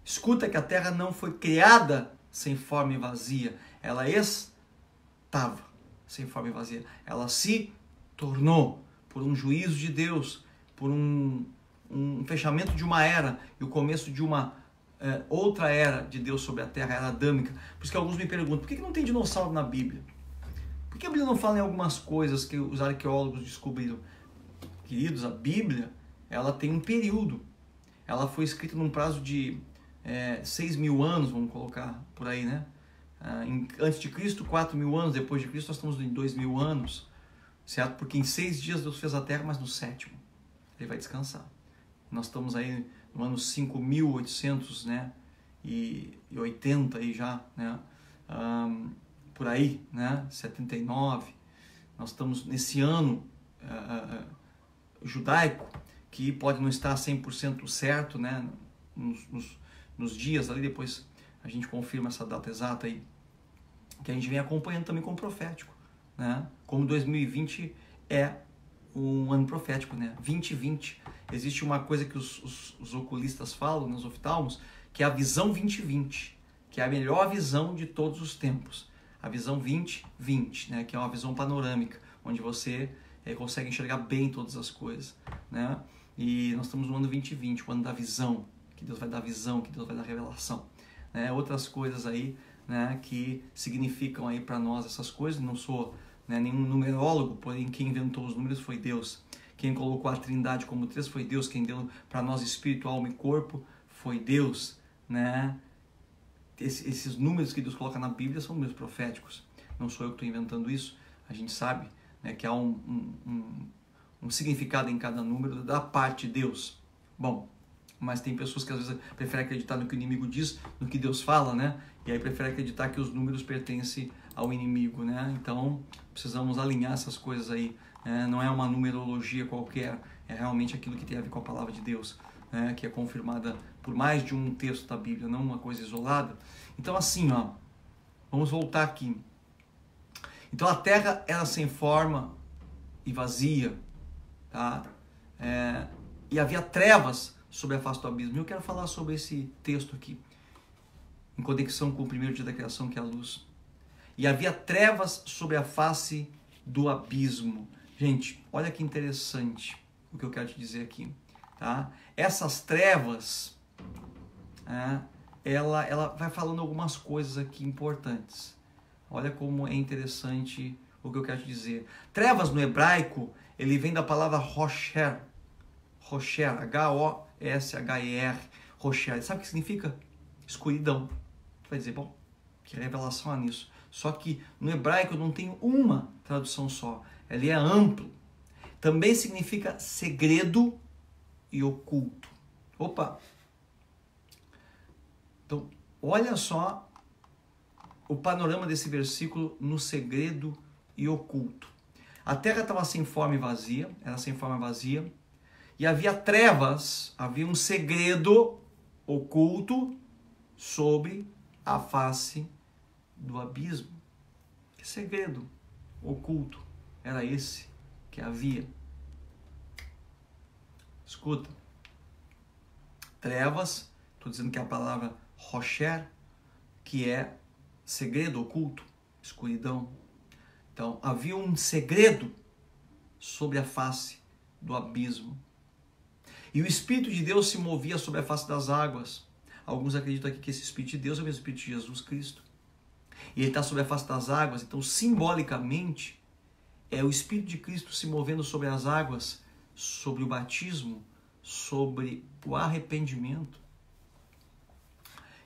Escuta que a terra não foi criada sem forma e vazia, ela estava sem forma e vazia, ela se tornou por um juízo de Deus, por um fechamento de uma era e o começo de uma outra era de Deus sobre a terra, a era adâmica. Por isso que alguns me perguntam, por que não tem dinossauro na Bíblia? Por que a Bíblia não fala em algumas coisas que os arqueólogos descobriram? Queridos, a Bíblia, ela tem um período, ela foi escrita num prazo de 6.000 anos, vamos colocar por aí, né? Antes de Cristo, 4.000 anos, depois de Cristo nós estamos em 2.000 anos, certo? Porque em 6 dias Deus fez a terra, mas no 7º ele vai descansar. Nós estamos aí no ano 5.800, né? E 80 aí já, né? Por aí, né? 79. Nós estamos nesse ano judaico, que pode não estar 100% certo, né? Nos dias ali, depois a gente confirma essa data exata aí, que a gente vem acompanhando também como profético, né? Como 2020 é um ano profético, né? 2020. Existe uma coisa que os oculistas falam, nos oftalmos, que é a visão 2020, que é a melhor visão de todos os tempos. A visão 2020, né? Que é uma visão panorâmica, onde você consegue enxergar bem todas as coisas, né? E nós estamos no ano 2020, o ano da visão, que Deus vai dar visão, que Deus vai dar revelação, né? Outras coisas aí, né, que significam aí para nós essas coisas. Não sou, né, nenhum numerólogo, porém quem inventou os números foi Deus. Quem colocou a trindade como 3 foi Deus. Quem deu para nós espírito, alma e corpo foi Deus, né? Esses números que Deus coloca na Bíblia são números proféticos. Não sou eu que estou inventando isso. A gente sabe, né, que há um significado em cada número da parte de Deus. Bom, mas tem pessoas que às vezes preferem acreditar no que o inimigo diz, no que Deus fala, né? E aí preferem acreditar que os números pertencem ao inimigo, né? Então, precisamos alinhar essas coisas aí. Né? Não é uma numerologia qualquer, é realmente aquilo que tem a ver com a palavra de Deus, né? Que é confirmada por mais de um texto da Bíblia, não uma coisa isolada. Então, assim, ó, vamos voltar aqui. Então, a terra era sem forma e vazia, tá? E havia trevas sobre a face do abismo. Eu quero falar sobre esse texto aqui, em conexão com o primeiro dia da criação, que é a luz. E havia trevas sobre a face do abismo. Gente, olha que interessante o que eu quero te dizer aqui, tá? Essas trevas, ela vai falando algumas coisas aqui importantes. Olha como é interessante o que eu quero te dizer. Trevas no hebraico, ele vem da palavra Rosher. Rosher, H-O-S-H-E-R, Rosher. Sabe o que significa? Escuridão. Tu vai dizer, bom, que revelação há nisso. Só que no hebraico não tem uma tradução só. Ele é amplo. Também significa segredo e oculto. Opa! Então, olha só o panorama desse versículo no segredo e oculto. A terra estava sem forma e vazia, era sem forma e vazia, e havia trevas, havia um segredo oculto sobre a face do abismo. Que segredo oculto era esse que havia? Escuta, trevas, estou dizendo que é a palavra Rosher, que é segredo oculto, escuridão. Então, havia um segredo sobre a face do abismo. E o Espírito de Deus se movia sobre a face das águas. Alguns acreditam aqui que esse Espírito de Deus é o mesmo Espírito de Jesus Cristo. E ele está sobre a face das águas, então simbolicamente é o Espírito de Cristo se movendo sobre as águas, sobre o batismo, sobre o arrependimento.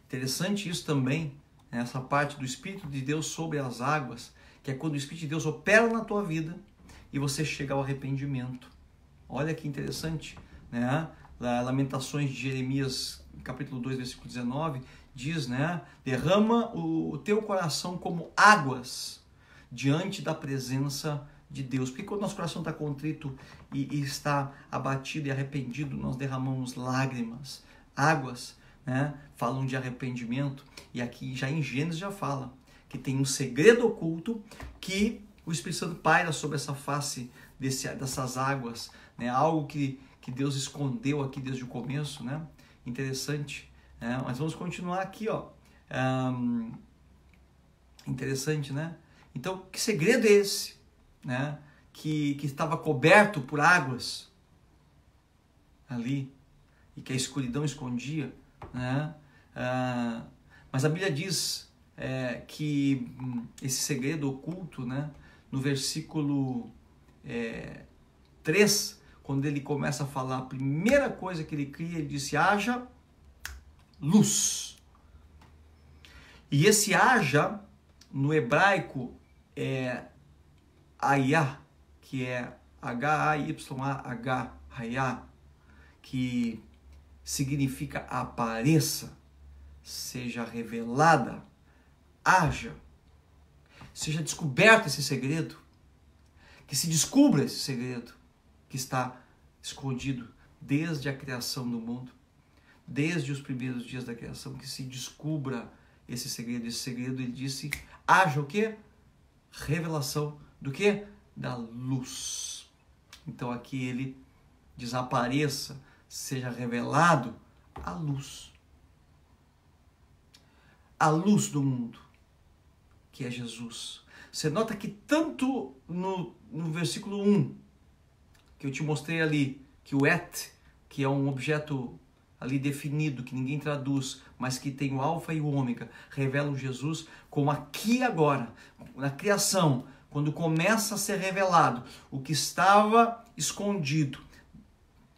Interessante isso também, essa parte do Espírito de Deus sobre as águas, que é quando o Espírito de Deus opera na tua vida e você chega ao arrependimento. Olha que interessante, né? Lamentações de Jeremias, capítulo 2, versículo 19, diz, né? Derrama o teu coração como águas diante da presença de Deus. Porque quando nosso coração está contrito e está abatido e arrependido, nós derramamos lágrimas, águas, né? Falam de arrependimento. E aqui já em Gênesis já fala que tem um segredo oculto que o Espírito Santo paira sobre essa face dessas águas, né? Algo que Deus escondeu aqui desde o começo, né? Interessante, né? Mas vamos continuar aqui, ó. Interessante, né? Então, que segredo é esse, né? Que estava coberto por águas ali e que a escuridão escondia, né? Mas a Bíblia diz que esse segredo oculto, né? No versículo 3, quando ele começa a falar, a primeira coisa que ele cria, ele disse, haja luz. E esse haja, no hebraico, é Hayah, que é H-A-Y-A-H, Hayah, que significa apareça, seja revelada, haja, seja descoberto esse segredo, que se descubra esse segredo que está escondido desde a criação do mundo, desde os primeiros dias da criação, que se descubra esse segredo. Esse segredo, ele disse, haja o quê? Revelação do quê? Da luz. Então aqui ele desapareça, seja revelado a luz. A luz do mundo, que é Jesus. Você nota que tanto no versículo 1, que eu te mostrei ali, que o et, que é um objeto ali definido, que ninguém traduz, mas que tem o alfa e o ômega, revelam Jesus, como aqui agora, na criação, quando começa a ser revelado o que estava escondido,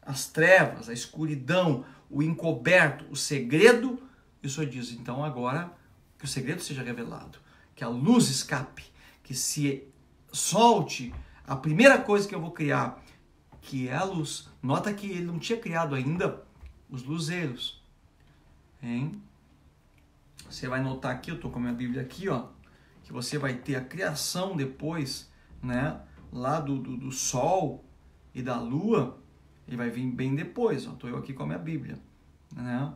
as trevas, a escuridão, o encoberto, o segredo, e o Senhor diz, então agora que o segredo seja revelado, que a luz escape, que se solte a primeira coisa que eu vou criar, que é a luz. Nota que ele não tinha criado ainda os luzeiros. Hein? Você vai notar aqui, eu estou com a minha Bíblia aqui, ó, que você vai ter a criação depois, né, lá do sol e da lua. Ele vai vir bem depois, ó. Estou eu aqui com a minha Bíblia, né?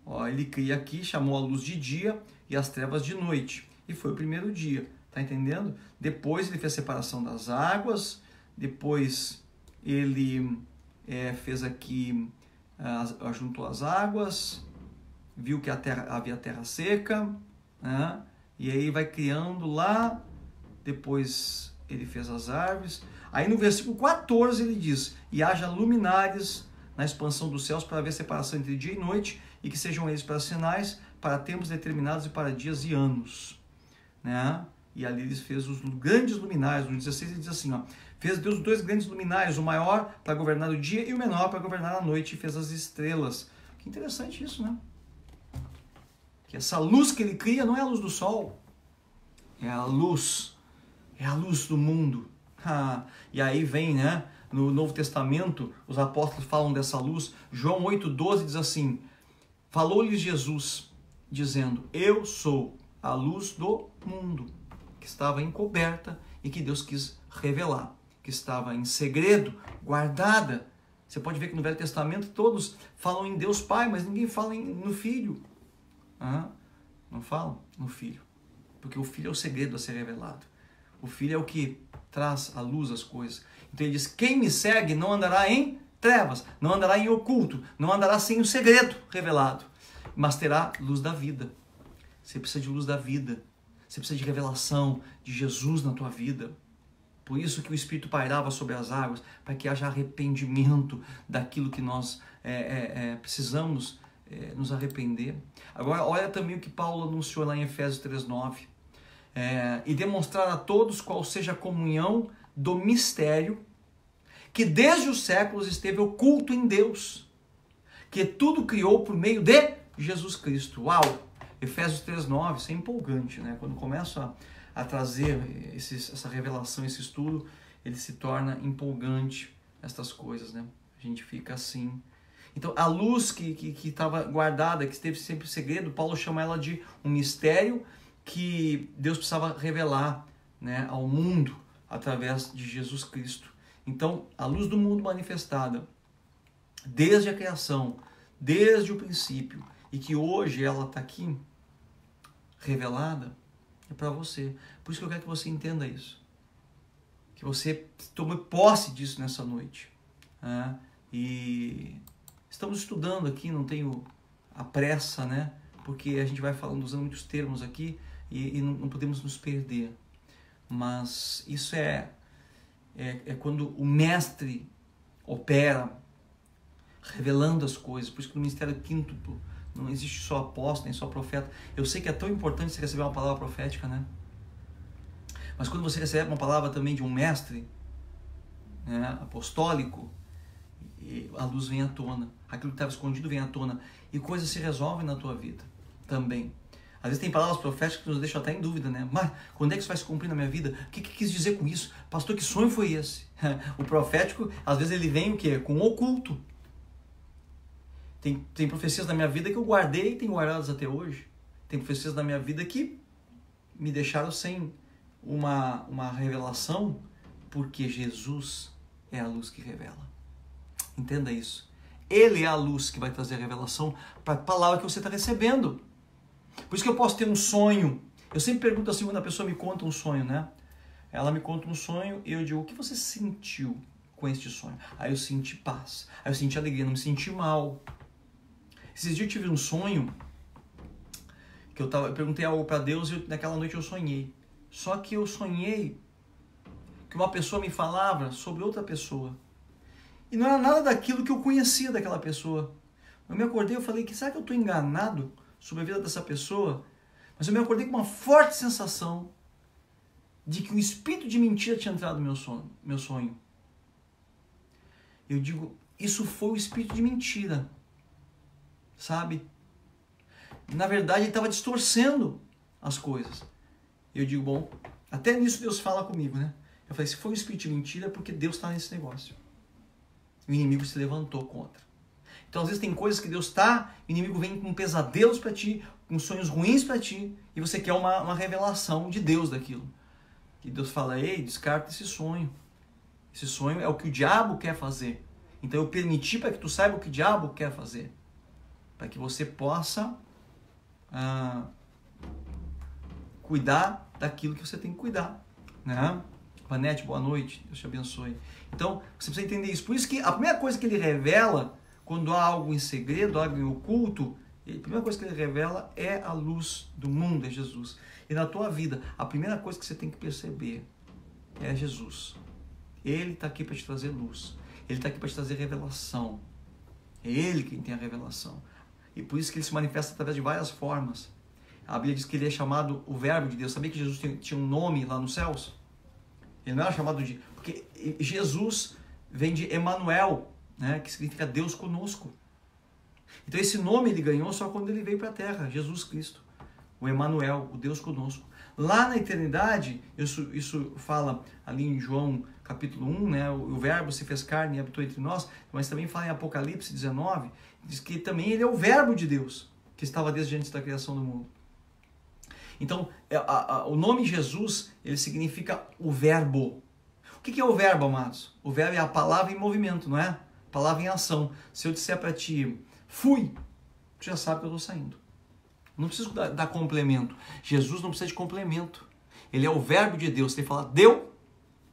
Ó, ele cria aqui, chamou a luz de dia e as trevas de noite. E foi o primeiro dia, tá entendendo? Depois ele fez a separação das águas, depois ele fez aqui, juntou as águas, viu que havia terra seca, né? E aí vai criando lá, depois ele fez as árvores. Aí no versículo 14 ele diz, e haja luminares na expansão dos céus para haver separação entre dia e noite, e que sejam eles para sinais, para tempos determinados e para dias e anos. Né? E ali ele fez os grandes luminares. No 16 ele diz assim, ó, fez Deus 2 grandes luminares, o maior para governar o dia e o menor para governar a noite, e fez as estrelas. Que interessante isso, né? Que essa luz que ele cria não é a luz do sol, é a luz do mundo. E aí vem, né, no Novo Testamento, os apóstolos falam dessa luz. João 8,12 diz assim, falou-lhes Jesus, dizendo, eu sou a luz do mundo, que estava encoberta e que Deus quis revelar, que estava em segredo, guardada. Você pode ver que no Velho Testamento todos falam em Deus Pai, mas ninguém fala no Filho. Não falam no Filho, porque o Filho é o segredo a ser revelado. O Filho é o que traz à luz as coisas. Então ele diz, quem me segue não andará em trevas, não andará em oculto, não andará sem o segredo revelado, mas terá luz da vida. Você precisa de luz da vida, você precisa de revelação de Jesus na tua vida. Por isso que o Espírito pairava sobre as águas, para que haja arrependimento daquilo que nós precisamos nos arrepender. Agora, olha também o que Paulo anunciou lá em Efésios 3,9. E demonstrar a todos qual seja a comunhão do mistério que desde os séculos esteve oculto em Deus, que tudo criou por meio de Jesus Cristo. Uau! Efésios 3,9, isso é empolgante, né? Quando começa a trazer essa revelação, esse estudo, ele se torna empolgante, estas coisas, né? A gente fica assim. Então, a luz que estava guardada, que esteve sempre segredo, Paulo chama ela de um mistério que Deus precisava revelar, né, ao mundo através de Jesus Cristo. Então, a luz do mundo manifestada desde a criação, desde o princípio, e que hoje ela está aqui revelada, é para você. Por isso que eu quero que você entenda isso. Que você tome posse disso nessa noite. Né? E estamos estudando aqui, não tenho a pressa, né? Porque a gente vai falando, usando muitos termos aqui, e não podemos nos perder. Mas isso é quando o mestre opera, revelando as coisas. Por isso que no ministério quíntuplo não existe só apóstolo, nem só profeta. Eu sei que é tão importante você receber uma palavra profética, né? Mas quando você recebe uma palavra também de um mestre, né, apostólico, a luz vem à tona. Aquilo que estava escondido vem à tona. E coisas se resolvem na tua vida também. Às vezes tem palavras proféticas que nos deixam até em dúvida, né? Mas quando é que isso vai se cumprir na minha vida? O que quis dizer com isso? Pastor, que sonho foi esse? O profético, às vezes ele vem o quê? Com o oculto. Tem profecias na minha vida que eu guardei e tenho guardadas até hoje. Tem profecias na minha vida que me deixaram sem uma revelação, porque Jesus é a luz que revela. Entenda isso. Ele é a luz que vai trazer a revelação para a palavra que você está recebendo. Por isso que eu posso ter um sonho. Eu sempre pergunto assim, quando a pessoa me conta um sonho, né? Ela me conta um sonho e eu digo, o que você sentiu com este sonho? Aí eu senti paz, aí eu senti alegria, não me senti mal. Esses dias eu tive um sonho, que eu perguntei algo para Deus e naquela noite eu sonhei. Só que eu sonhei que uma pessoa me falava sobre outra pessoa. E não era nada daquilo que eu conhecia daquela pessoa. Eu me acordei e falei, será que eu estou enganado sobre a vida dessa pessoa? Mas eu me acordei com uma forte sensação de que um espírito de mentira tinha entrado no meu sonho. Eu digo, isso foi o espírito de mentira. Sabe? Na verdade, ele estava distorcendo as coisas. Eu digo, bom, até nisso Deus fala comigo, né? Eu falei, se foi um espírito de mentira é porque Deus está nesse negócio. O inimigo se levantou contra. Então, às vezes tem coisas que Deus está, o inimigo vem com pesadelos para ti, com sonhos ruins para ti, e você quer uma revelação de Deus daquilo. E Deus fala, ei, descarta esse sonho. Esse sonho é o que o diabo quer fazer. Então eu permiti para que tu saiba o que o diabo quer fazer. Para que você possa cuidar daquilo que você tem que cuidar. Né? Vanete, boa noite. Deus te abençoe. Então, você precisa entender isso. Por isso que a primeira coisa que ele revela, quando há algo em segredo, algo em oculto, a primeira coisa que ele revela é a luz do mundo, é Jesus. E na tua vida, a primeira coisa que você tem que perceber é Jesus. Ele está aqui para te trazer luz. Ele está aqui para te trazer revelação. É Ele quem tem a revelação. E por isso que Ele se manifesta através de várias formas. A Bíblia diz que Ele é chamado o Verbo de Deus. Sabia que Jesus tinha um nome lá nos céus? Ele não era chamado de... Porque Jesus vem de Emanuel, né? Que significa Deus conosco. Então esse nome Ele ganhou só quando Ele veio para a terra, Jesus Cristo. O Emanuel, o Deus conosco. Lá na eternidade, isso fala ali em João capítulo 1, né? O Verbo se fez carne e habitou entre nós, mas também fala em Apocalipse 19, diz que também Ele é o Verbo de Deus, que estava desde antes da criação do mundo. Então, o nome Jesus, ele significa o Verbo. O que é o Verbo, amados? O Verbo é a palavra em movimento, não é? Palavra em ação. Se eu disser para ti, fui, tu já sabe que eu estou saindo. Não preciso dar complemento. Jesus não precisa de complemento. Ele é o Verbo de Deus. Você tem que falar, deu,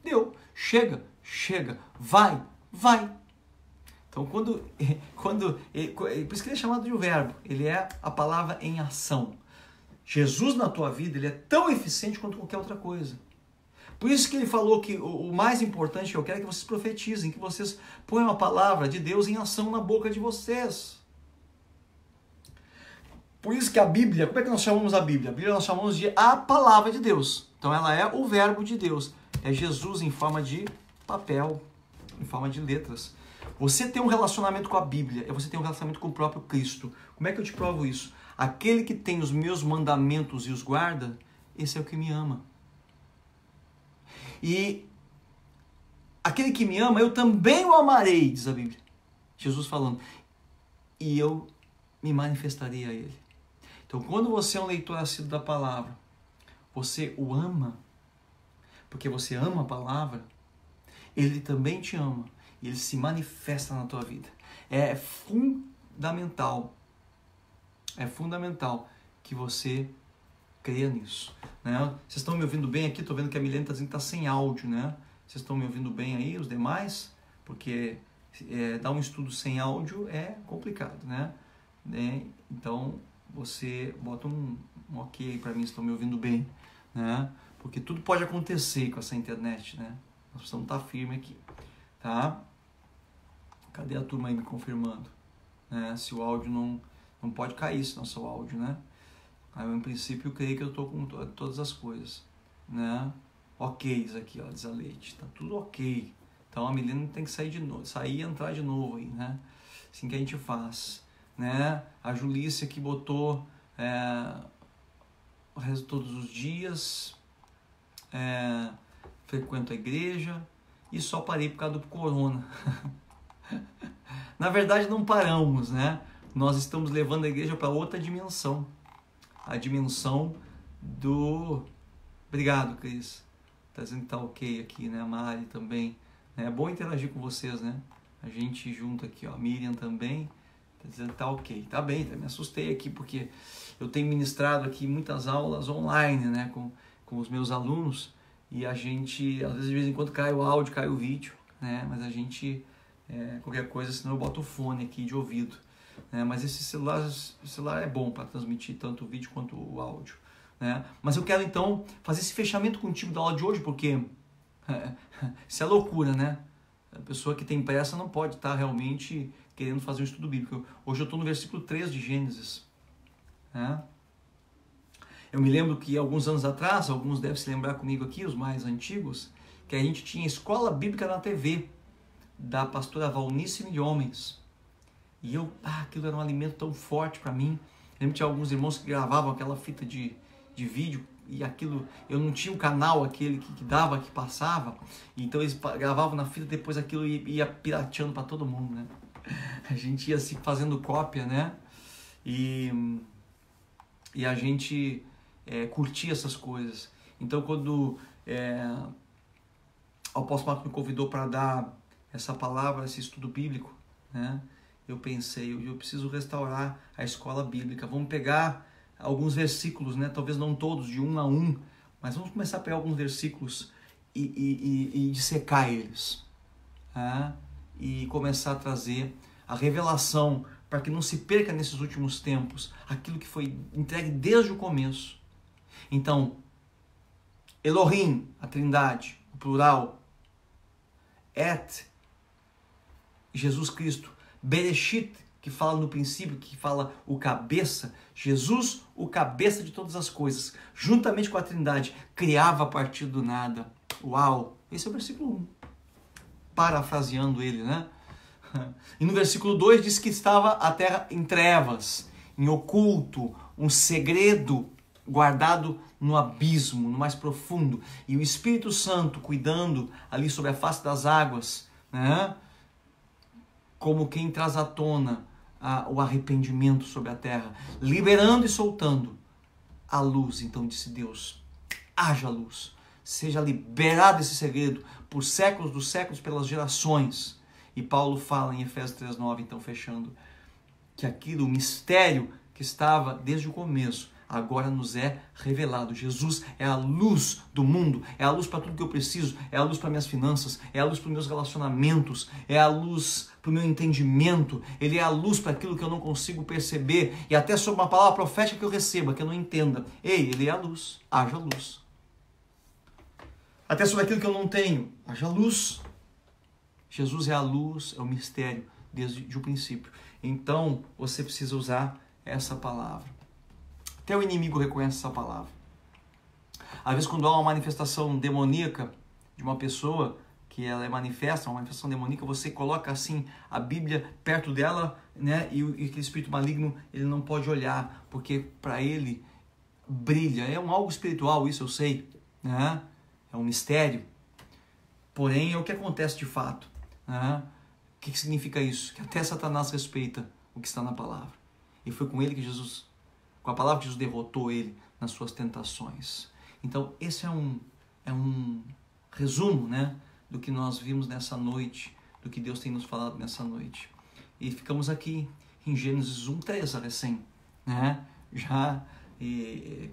deu. Chega, chega. Vai, vai. Então, por isso que ele é chamado de o Verbo. Ele é a palavra em ação. Jesus na tua vida, ele é tão eficiente quanto qualquer outra coisa. Por isso que ele falou que o mais importante que eu quero é que vocês profetizem, que vocês ponham a palavra de Deus em ação na boca de vocês. Por isso que a Bíblia, como é que nós chamamos a Bíblia? A Bíblia nós chamamos de a palavra de Deus. Então ela é o Verbo de Deus. É Jesus em forma de papel, em forma de letras. Você tem um relacionamento com a Bíblia, é você ter um relacionamento com o próprio Cristo. Como é que eu te provo isso? Aquele que tem os meus mandamentos e os guarda, esse é o que me ama. E aquele que me ama, eu também o amarei, diz a Bíblia. Jesus falando. E eu me manifestarei a ele. Então, quando você é um leitor assíduo da palavra, você o ama, porque você ama a palavra, ele também te ama, e ele se manifesta na tua vida. É fundamental que você creia nisso. Né? Vocês estão me ouvindo bem aqui? Estou vendo que a Milene está dizendo que está sem áudio, né? Vocês estão me ouvindo bem aí, os demais? Porque dar um estudo sem áudio é complicado, né? Então, você bota um ok para mim se estão me ouvindo bem, né? Porque tudo pode acontecer com essa internet, né? Nós precisamos estar firme aqui, tá? Cadê a turma aí me confirmando? Né? Se o áudio não pode cair, se não seu áudio, né? Aí eu, em princípio, creio que eu estou com todas as coisas, né? Ok, aqui, ó, diz a Leite, tá tudo ok. Então a Milena tem que sair e entrar de novo aí, né? Assim que a gente faz, né? A Julícia que botou o resto todos os dias, frequento a igreja e só parei por causa do corona. Na verdade não paramos, né? Nós estamos levando a igreja para outra dimensão. A dimensão do... Obrigado, Cris. Tá dizendo que tá ok aqui, né? A Mari também. É bom interagir com vocês, né? A gente junto aqui, ó. A Miriam também. Tá dizendo que tá ok. Tá bem, me assustei aqui porque eu tenho ministrado aqui muitas aulas online, né? Com os meus alunos. E a gente, às vezes, de vez em quando cai o áudio, cai o vídeo, né? Mas a gente, qualquer coisa, senão eu boto o fone aqui de ouvido. Mas esse celular é bom para transmitir tanto o vídeo quanto o áudio. Né? Mas eu quero então fazer esse fechamento contigo da aula de hoje, porque isso é loucura, né? A pessoa que tem pressa não pode estar realmente querendo fazer um estudo bíblico. Hoje eu estou no versículo 3 de Gênesis. Né? Eu me lembro que alguns anos atrás, alguns devem se lembrar comigo aqui, os mais antigos, que a gente tinha escola bíblica na TV, da pastora Valnice de Homens. E eu, aquilo era um alimento tão forte para mim. Eu lembro que tinha alguns irmãos que gravavam aquela fita de de vídeo, e aquilo, eu não tinha um canal aquele que dava, que passava, então eles gravavam na fita, depois aquilo ia pirateando para todo mundo, né? A gente ia se fazendo cópia, né? E a gente curtia essas coisas. Então, quando o apóstolo Marcos me convidou para dar essa palavra, esse estudo bíblico, né? Eu pensei, eu preciso restaurar a escola bíblica. Vamos pegar alguns versículos, né? Talvez não todos, de 1 a 1, mas vamos começar a pegar alguns versículos e dissecar eles, tá? E começar a trazer a revelação para que não se perca nesses últimos tempos aquilo que foi entregue desde o começo. Então, Elohim, a trindade, o plural, Et, Jesus Cristo, Bereshit, que fala no princípio, que fala o cabeça, Jesus, o cabeça de todas as coisas, juntamente com a trindade, criava a partir do nada. Uau! Esse é o versículo 1, parafraseando ele, né? E no versículo 2 diz que estava a terra em trevas, em oculto, um segredo guardado no abismo, no mais profundo, e o Espírito Santo cuidando ali sobre a face das águas, né? Como quem traz à tona o arrependimento sobre a terra, liberando e soltando a luz. Então disse Deus, haja luz, seja liberado esse segredo por séculos dos séculos, pelas gerações. E Paulo fala em Efésios 3:9, então fechando, que aquilo, o mistério que estava desde o começo, agora nos é revelado. Jesus é a luz do mundo, é a luz para tudo que eu preciso, é a luz para minhas finanças, é a luz para os meus relacionamentos, é a luz para o meu entendimento, ele é a luz para aquilo que eu não consigo perceber, e até sobre uma palavra profética que eu receba, que eu não entenda. Ei, ele é a luz, haja luz. Até sobre aquilo que eu não tenho, haja luz. Jesus é a luz, é o mistério desde o princípio. Então, você precisa usar essa palavra. Até o inimigo reconhece essa palavra. Às vezes, quando há uma manifestação demoníaca de uma pessoa, que ela é manifesta, uma manifestação demoníaca, você coloca assim a Bíblia perto dela, né? E aquele espírito maligno, ele não pode olhar, porque para ele brilha. É algo espiritual, isso eu sei, né? É um mistério. Porém, é o que acontece de fato, né? O que significa isso? Que até Satanás respeita o que está na palavra. E foi com ele que Jesus, com a palavra que Jesus derrotou ele nas suas tentações. Então, esse é um resumo, né, do que nós vimos nessa noite, do que Deus tem nos falado nessa noite. E ficamos aqui em Gênesis 1:3, recém, né, já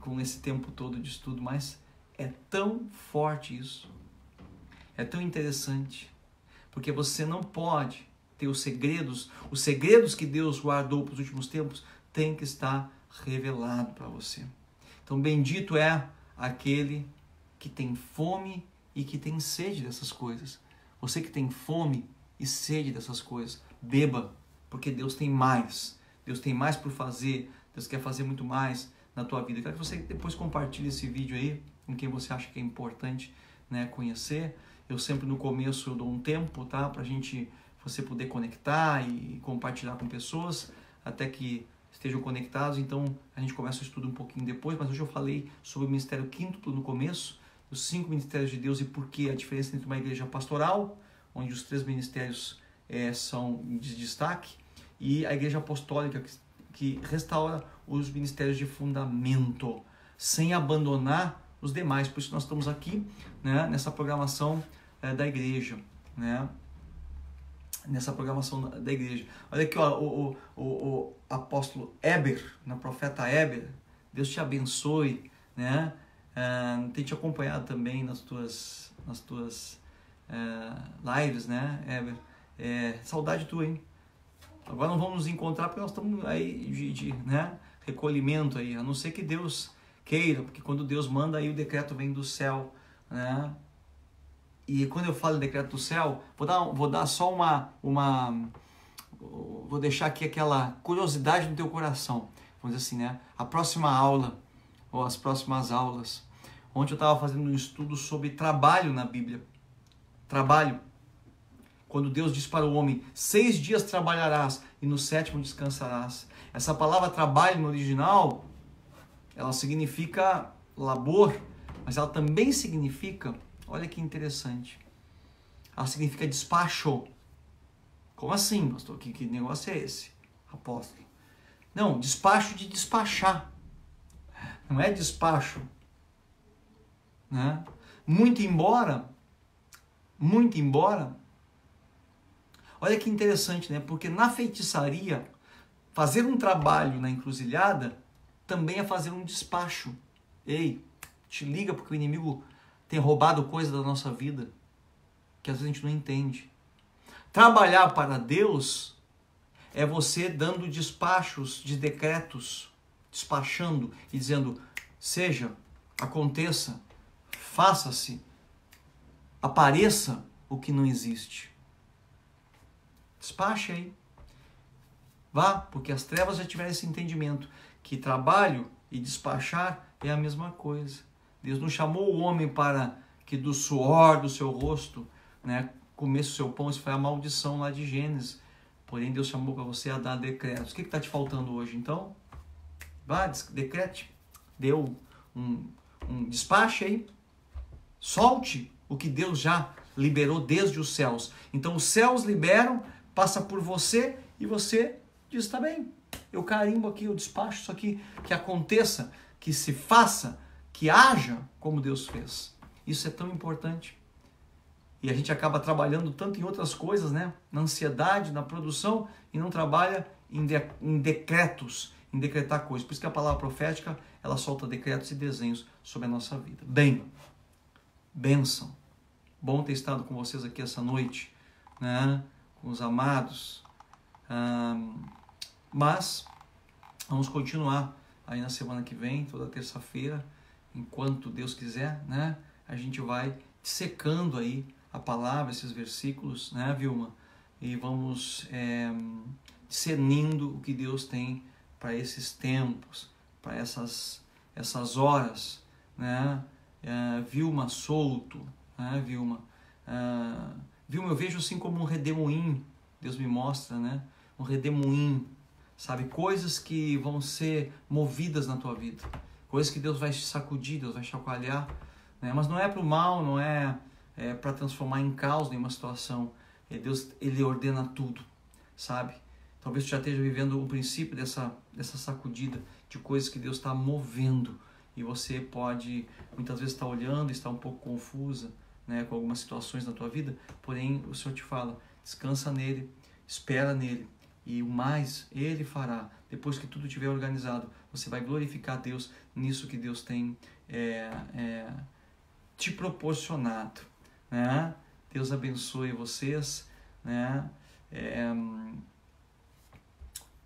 com esse tempo todo de estudo, mas é tão forte isso, é tão interessante, porque você não pode ter os segredos que Deus guardou para os últimos tempos, tem que estar revelado para você. Então, bendito é aquele que tem fome e que tem sede dessas coisas. Você que tem fome e sede dessas coisas, beba, porque Deus tem mais. Deus tem mais por fazer. Deus quer fazer muito mais na tua vida. Eu quero que você depois compartilhe esse vídeo aí com quem você acha que é importante, né, conhecer. Eu sempre no começo eu dou um tempo, tá, pra você poder conectar e compartilhar com pessoas até que estejam conectados. Então a gente começa o estudo um pouquinho depois, mas hoje eu falei sobre o ministério quíntuplo no começo, os 5 ministérios de Deus e por que a diferença entre uma igreja pastoral, onde os 3 ministérios são de destaque, e a igreja apostólica que restaura os ministérios de fundamento, sem abandonar os demais. Por isso nós estamos aqui, né, nessa programação da igreja, né? Nessa programação da igreja. Olha aqui, ó, o apóstolo Eber, o profeta Eber, Deus te abençoe, né? Tem te acompanhado também nas tuas lives, né, Eber? Saudade tua, hein? Agora não vamos nos encontrar porque nós estamos aí de né, recolhimento aí, a não ser que Deus queira, porque quando Deus manda aí o decreto vem do céu, né? E quando eu falo em decreto do céu, vou dar só vou deixar aqui aquela curiosidade no teu coração, vamos dizer assim, né? A próxima aula, ou as próximas aulas, ontem eu estava fazendo um estudo sobre trabalho na Bíblia. Trabalho. Quando Deus diz para o homem, 6 dias trabalharás e no 7º descansarás. Essa palavra trabalho no original ela significa labor, mas ela também significa, olha que interessante, ela significa despacho. Como assim, pastor? Que negócio é esse, apóstolo? Não, despacho de despachar. Não é despacho, né? Muito embora, olha que interessante, né? Porque na feitiçaria, fazer um trabalho na encruzilhada também é fazer um despacho. Ei, te liga porque o inimigo tem roubado coisa da nossa vida que às vezes a gente não entende. Trabalhar para Deus é você dando despachos de decretos, despachando e dizendo, seja, aconteça, faça-se, apareça o que não existe. Despache aí. Vá, porque as trevas já tiveram esse entendimento, que trabalho e despachar é a mesma coisa. Deus não chamou o homem para que do suor do seu rosto, né, comesse o seu pão. Isso foi a maldição lá de Gênesis. Porém, Deus chamou para você a dar decretos. O que está te faltando hoje, então? Vá, decrete. Deu um despache aí. Solte o que Deus já liberou desde os céus. Então, os céus liberam, passa por você e você diz, tá bem, eu carimbo aqui, eu despacho isso aqui, que aconteça, que se faça, que haja como Deus fez. Isso é tão importante. E a gente acaba trabalhando tanto em outras coisas, né? Na ansiedade, na produção, e não trabalha em decretos, em decretar coisas. Por isso que a palavra profética, ela solta decretos e desenhos sobre a nossa vida. Bem, bênção. Bom ter estado com vocês aqui essa noite, né? Com os amados. Mas vamos continuar aí na semana que vem, toda terça-feira, enquanto Deus quiser, né? A gente vai secando aí a palavra, esses versículos, né, Vilma? E vamos discernindo o que Deus tem para esses tempos, para essas horas, né? Vilma Souto, né, Vilma? Vilma, eu vejo assim como um redemoinho, Deus me mostra, né? Um redemoinho, sabe? Coisas que vão ser movidas na tua vida, coisas que Deus vai sacudir, Deus vai chacoalhar, né? Mas não é para o mal, não é para transformar em caos nenhuma situação. Deus, Ele ordena tudo, sabe? Talvez tu já esteja vivendo o princípio dessa sacudida de coisas que Deus está movendo, e você pode muitas vezes estar olhando e estar um pouco confusa, né, com algumas situações na tua vida, porém o Senhor te fala, descansa nele, espera nele, e o mais Ele fará. Depois que tudo estiver organizado, você vai glorificar Deus nisso que Deus tem te proporcionado, né? Deus abençoe vocês, né?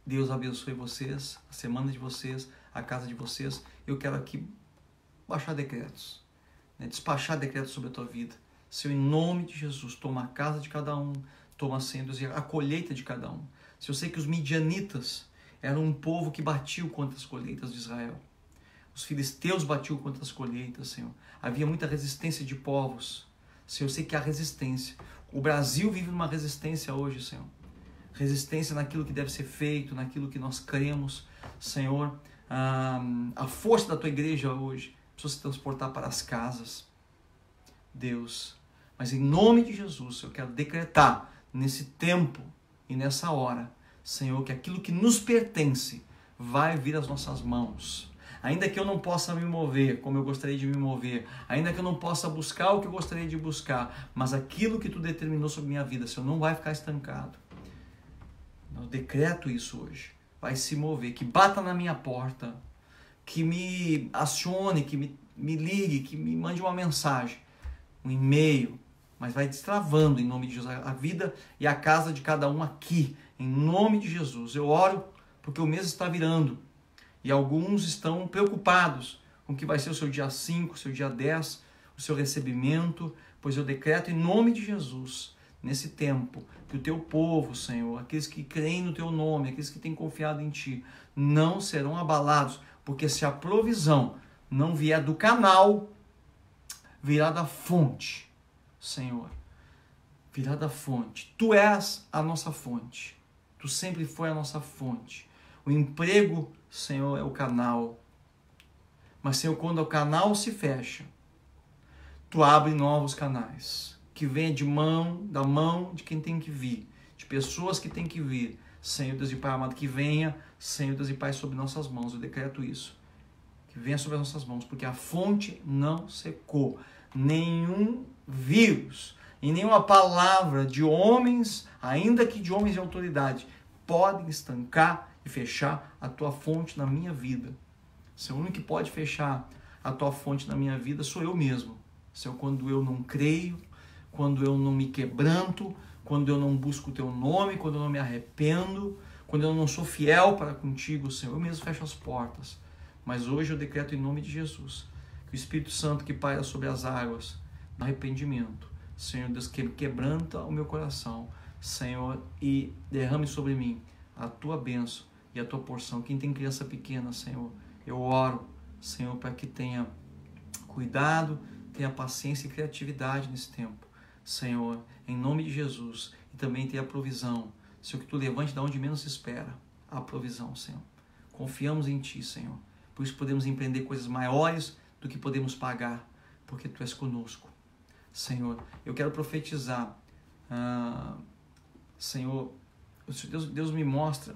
Deus abençoe vocês, a semana de vocês, a casa de vocês. Eu quero aqui baixar decretos, né? Despachar decretos sobre a tua vida. Senhor, em nome de Jesus, toma a casa de cada um, toma, Senhor, a colheita de cada um. Se eu sei que os midianitas eram um povo que batiu contra as colheitas de Israel. Os filisteus batiam contra as colheitas, Senhor. Havia muita resistência de povos. Senhor, eu sei que há resistência. O Brasil vive numa resistência hoje, Senhor. Resistência naquilo que deve ser feito, naquilo que nós cremos, Senhor. A força da tua igreja hoje precisa se transportar para as casas, Deus. Mas em nome de Jesus, eu quero decretar nesse tempo e nessa hora, Senhor, que aquilo que nos pertence vai vir às nossas mãos. Ainda que eu não possa me mover como eu gostaria de me mover, ainda que eu não possa buscar o que eu gostaria de buscar, mas aquilo que tu determinou sobre minha vida, Senhor, não vai ficar estancado. Eu decreto isso hoje. Vai se mover, que bata na minha porta, que me acione, que me ligue, que me mande uma mensagem, um e-mail, mas vai destravando em nome de Jesus a vida e a casa de cada um aqui, em nome de Jesus. Eu oro porque o mês está virando e alguns estão preocupados com o que vai ser o seu dia 5, o seu dia 10, o seu recebimento, pois eu decreto em nome de Jesus, nesse tempo, que o teu povo, Senhor, aqueles que creem no teu nome, aqueles que têm confiado em ti, não serão abalados, porque se a provisão não vier do canal, virá da fonte, Senhor, virá da fonte. Tu és a nossa fonte, tu sempre foi a nossa fonte. O emprego, Senhor, é o canal, Mas, Senhor, quando o canal se fecha, Tu abre novos canais, que venha da mão de quem tem que vir, de pessoas que tem que vir. Senhor Deus e Pai amado, que venha, Senhor Deus e Pai, sobre nossas mãos. Eu decreto isso. Que venha sobre as nossas mãos, porque a fonte não secou. Nenhum vírus e nenhuma palavra de homens, ainda que de homens de autoridade, podem estancar e fechar a Tua fonte na minha vida. Senhor, o único que pode fechar a Tua fonte na minha vida sou eu mesmo. Senhor, quando eu não creio, quando eu não me quebranto, quando eu não busco o Teu nome, quando eu não me arrependo, quando eu não sou fiel para contigo, Senhor, eu mesmo fecho as portas. Mas hoje eu decreto em nome de Jesus, que o Espírito Santo que paira sobre as águas, no arrependimento, Senhor Deus, que quebranta o meu coração, Senhor, e derrame sobre mim a Tua bênção e a Tua porção. Quem tem criança pequena, Senhor, eu oro, Senhor, para que tenha cuidado, tenha paciência e criatividade nesse tempo, Senhor, em nome de Jesus, e também tenha provisão, Senhor, que Tu levante de onde menos se espera a provisão, Senhor. Confiamos em Ti, Senhor, por isso podemos empreender coisas maiores do que podemos pagar, porque Tu és conosco. Senhor, eu quero profetizar, Senhor, Deus me mostra,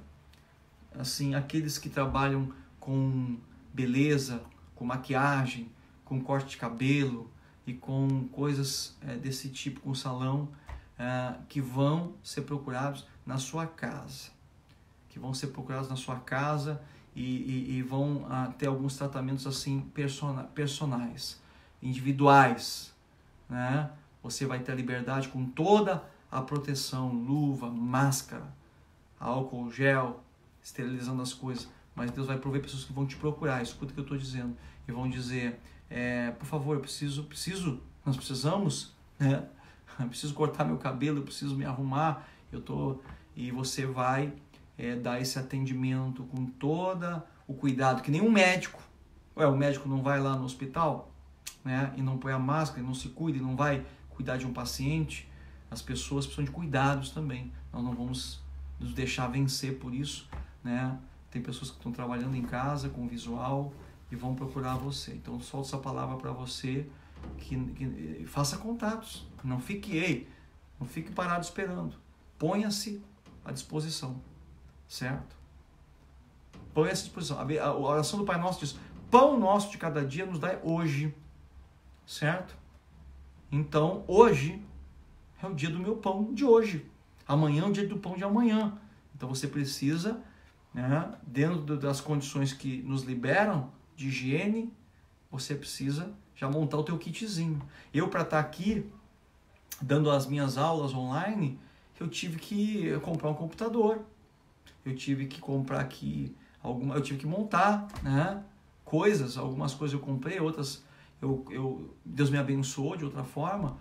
assim, aqueles que trabalham com beleza, com maquiagem, com corte de cabelo e com coisas desse tipo, com salão, que vão ser procurados na sua casa. Que vão ser procurados na sua casa e vão ter alguns tratamentos assim personais, individuais, né? Você vai ter a liberdade com toda a proteção, luva, máscara, álcool, gel, esterilizando as coisas. Mas Deus vai prover pessoas que vão te procurar, escuta o que eu estou dizendo, e vão dizer, por favor, nós precisamos, né? Eu preciso cortar meu cabelo, eu preciso me arrumar, e você vai dar esse atendimento com todo o cuidado, que nenhum médico, o médico não vai lá no hospital, né, e não põe a máscara, e não se cuida, e não vai cuidar de um paciente. As pessoas precisam de cuidados também, nós não vamos nos deixar vencer por isso, né? Tem pessoas que estão trabalhando em casa com visual e vão procurar você. Então, solto essa palavra para você, que faça contatos. Não fique parado esperando. Ponha-se à disposição, certo? Ponha-se à disposição. A oração do Pai Nosso diz, pão nosso de cada dia nos dai hoje, certo? Então, hoje é o dia do meu pão de hoje. Amanhã é o dia do pão de amanhã. Então, você precisa, né, dentro das condições que nos liberam de higiene, você precisa já montar o teu kitzinho. Eu, para estar aqui dando as minhas aulas online, eu tive que comprar um computador, eu tive que comprar aqui eu tive que montar, né, algumas coisas eu comprei, outras Deus me abençoou de outra forma,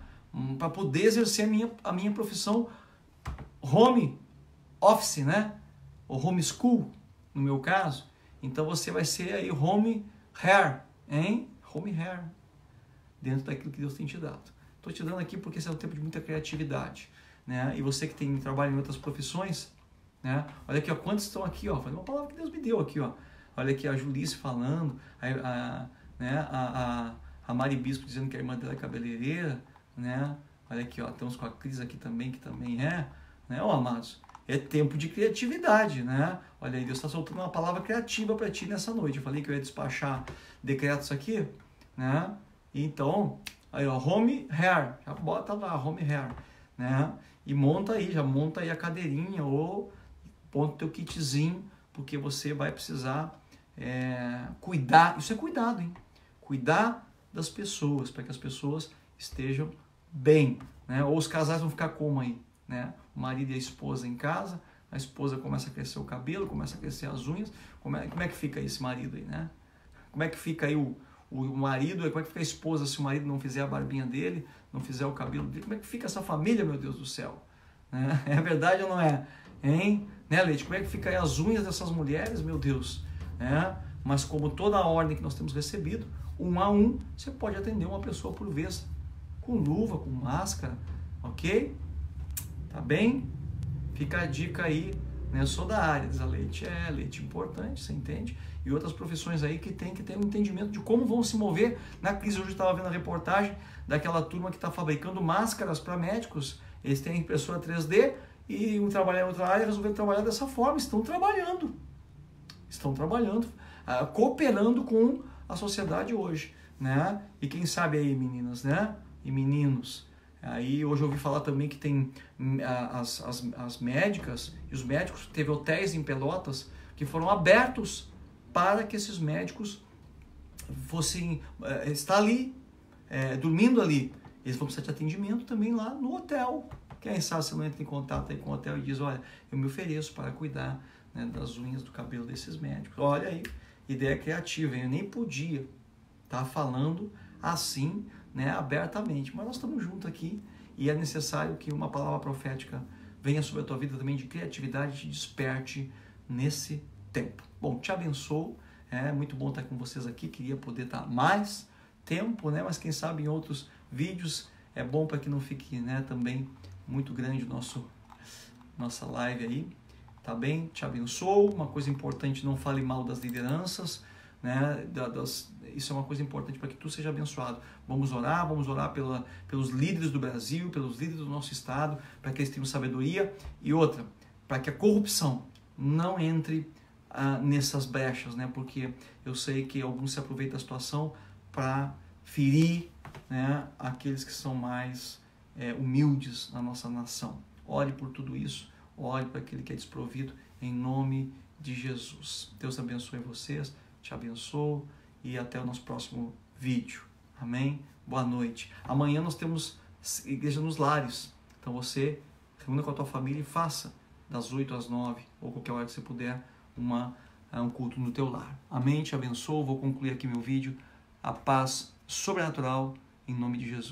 para poder exercer a minha profissão home office, né, ou home school, no meu caso. Então você vai ser aí home hair, hein? Home hair, dentro daquilo que Deus tem te dado. Estou te dando aqui porque esse é um tempo de muita criatividade, né? E você que trabalha em outras profissões, né? Olha aqui, ó, quantos estão aqui, ó? Foi uma palavra que Deus me deu aqui, ó. Olha aqui a Julice falando, a Mari Bispo dizendo que a irmã dela é cabeleireira, né? Olha aqui, ó, estamos com a Cris aqui também, que também é, né? Ó, amados, é tempo de criatividade, né? Olha aí, Deus está soltando uma palavra criativa para ti nessa noite. Eu falei que eu ia despachar decretos aqui, né? Então, aí, ó, home hair, já bota lá, home hair, né? E já monta aí a cadeirinha ou ponta o teu kitzinho, porque você vai precisar cuidar, isso é cuidado, hein? Cuidar das pessoas, para que as pessoas estejam bem, né? Ou os casais vão ficar como aí, né? O marido e a esposa em casa, a esposa começa a crescer o cabelo, começa a crescer as unhas, como é que fica esse marido aí, né? Como é que fica aí o marido, como é que fica a esposa se o marido não fizer a barbinha dele, não fizer o cabelo dele? Como é que fica essa família, meu Deus do céu? Né? É verdade ou não é? Hein? Né, Leite? Como é que fica aí as unhas dessas mulheres, meu Deus? Mas como toda a ordem que nós temos recebido, um a um, você pode atender uma pessoa por vez, com luva, com máscara, ok? Tá bem? Fica a dica aí, né? Eu sou da área, diz a Leite. Leite, importante, você entende? e outras profissões aí que tem que ter um entendimento de como vão se mover na crise. Hoje eu estava vendo a reportagem daquela turma que está fabricando máscaras para médicos. Eles têm impressora 3D e um trabalhar em outra área resolveram trabalhar dessa forma. Estão trabalhando, cooperando com a sociedade hoje, né? E quem sabe aí, meninas, né? E meninos. Aí hoje eu ouvi falar também que tem as médicas e os médicos, teve hotéis em Pelotas que foram abertos para que esses médicos fossem estar ali, dormindo ali. Eles vão precisar de atendimento também lá no hotel. Quem sabe você não entra em contato aí com o hotel e diz, olha, eu me ofereço para cuidar, né, das unhas, do cabelo desses médicos. Olha aí, ideia criativa, hein? Eu nem podia estar falando assim, né, abertamente, mas nós estamos juntos aqui e é necessário que uma palavra profética venha sobre a tua vida também de criatividade, te desperte nesse tempo. Bom, te abençoo, é muito bom estar com vocês aqui, queria poder estar mais tempo, né, mas quem sabe em outros vídeos é bom para que não fique, né, também muito grande nossa live aí, tá bem? Te abençoo. Uma coisa importante, não fale mal das lideranças, né? Isso é uma coisa importante para que tu seja abençoado. Vamos orar pelos líderes do Brasil, pelos líderes do nosso estado, para que eles tenham sabedoria. E outra, para que a corrupção não entre nessas brechas, né? Porque eu sei que alguns se aproveitam da situação para ferir, né, aqueles que são mais humildes na nossa nação. Ore por tudo isso, ore para aquele que é desprovido, em nome de Jesus. Deus abençoe vocês, te abençoo e até o nosso próximo vídeo. Amém? Boa noite. Amanhã nós temos Igreja nos Lares, então você reúna com a tua família e faça das 8 às 9, ou qualquer hora que você puder, um culto no teu lar. Amém? Te abençoo. Vou concluir aqui meu vídeo. A paz sobrenatural em nome de Jesus.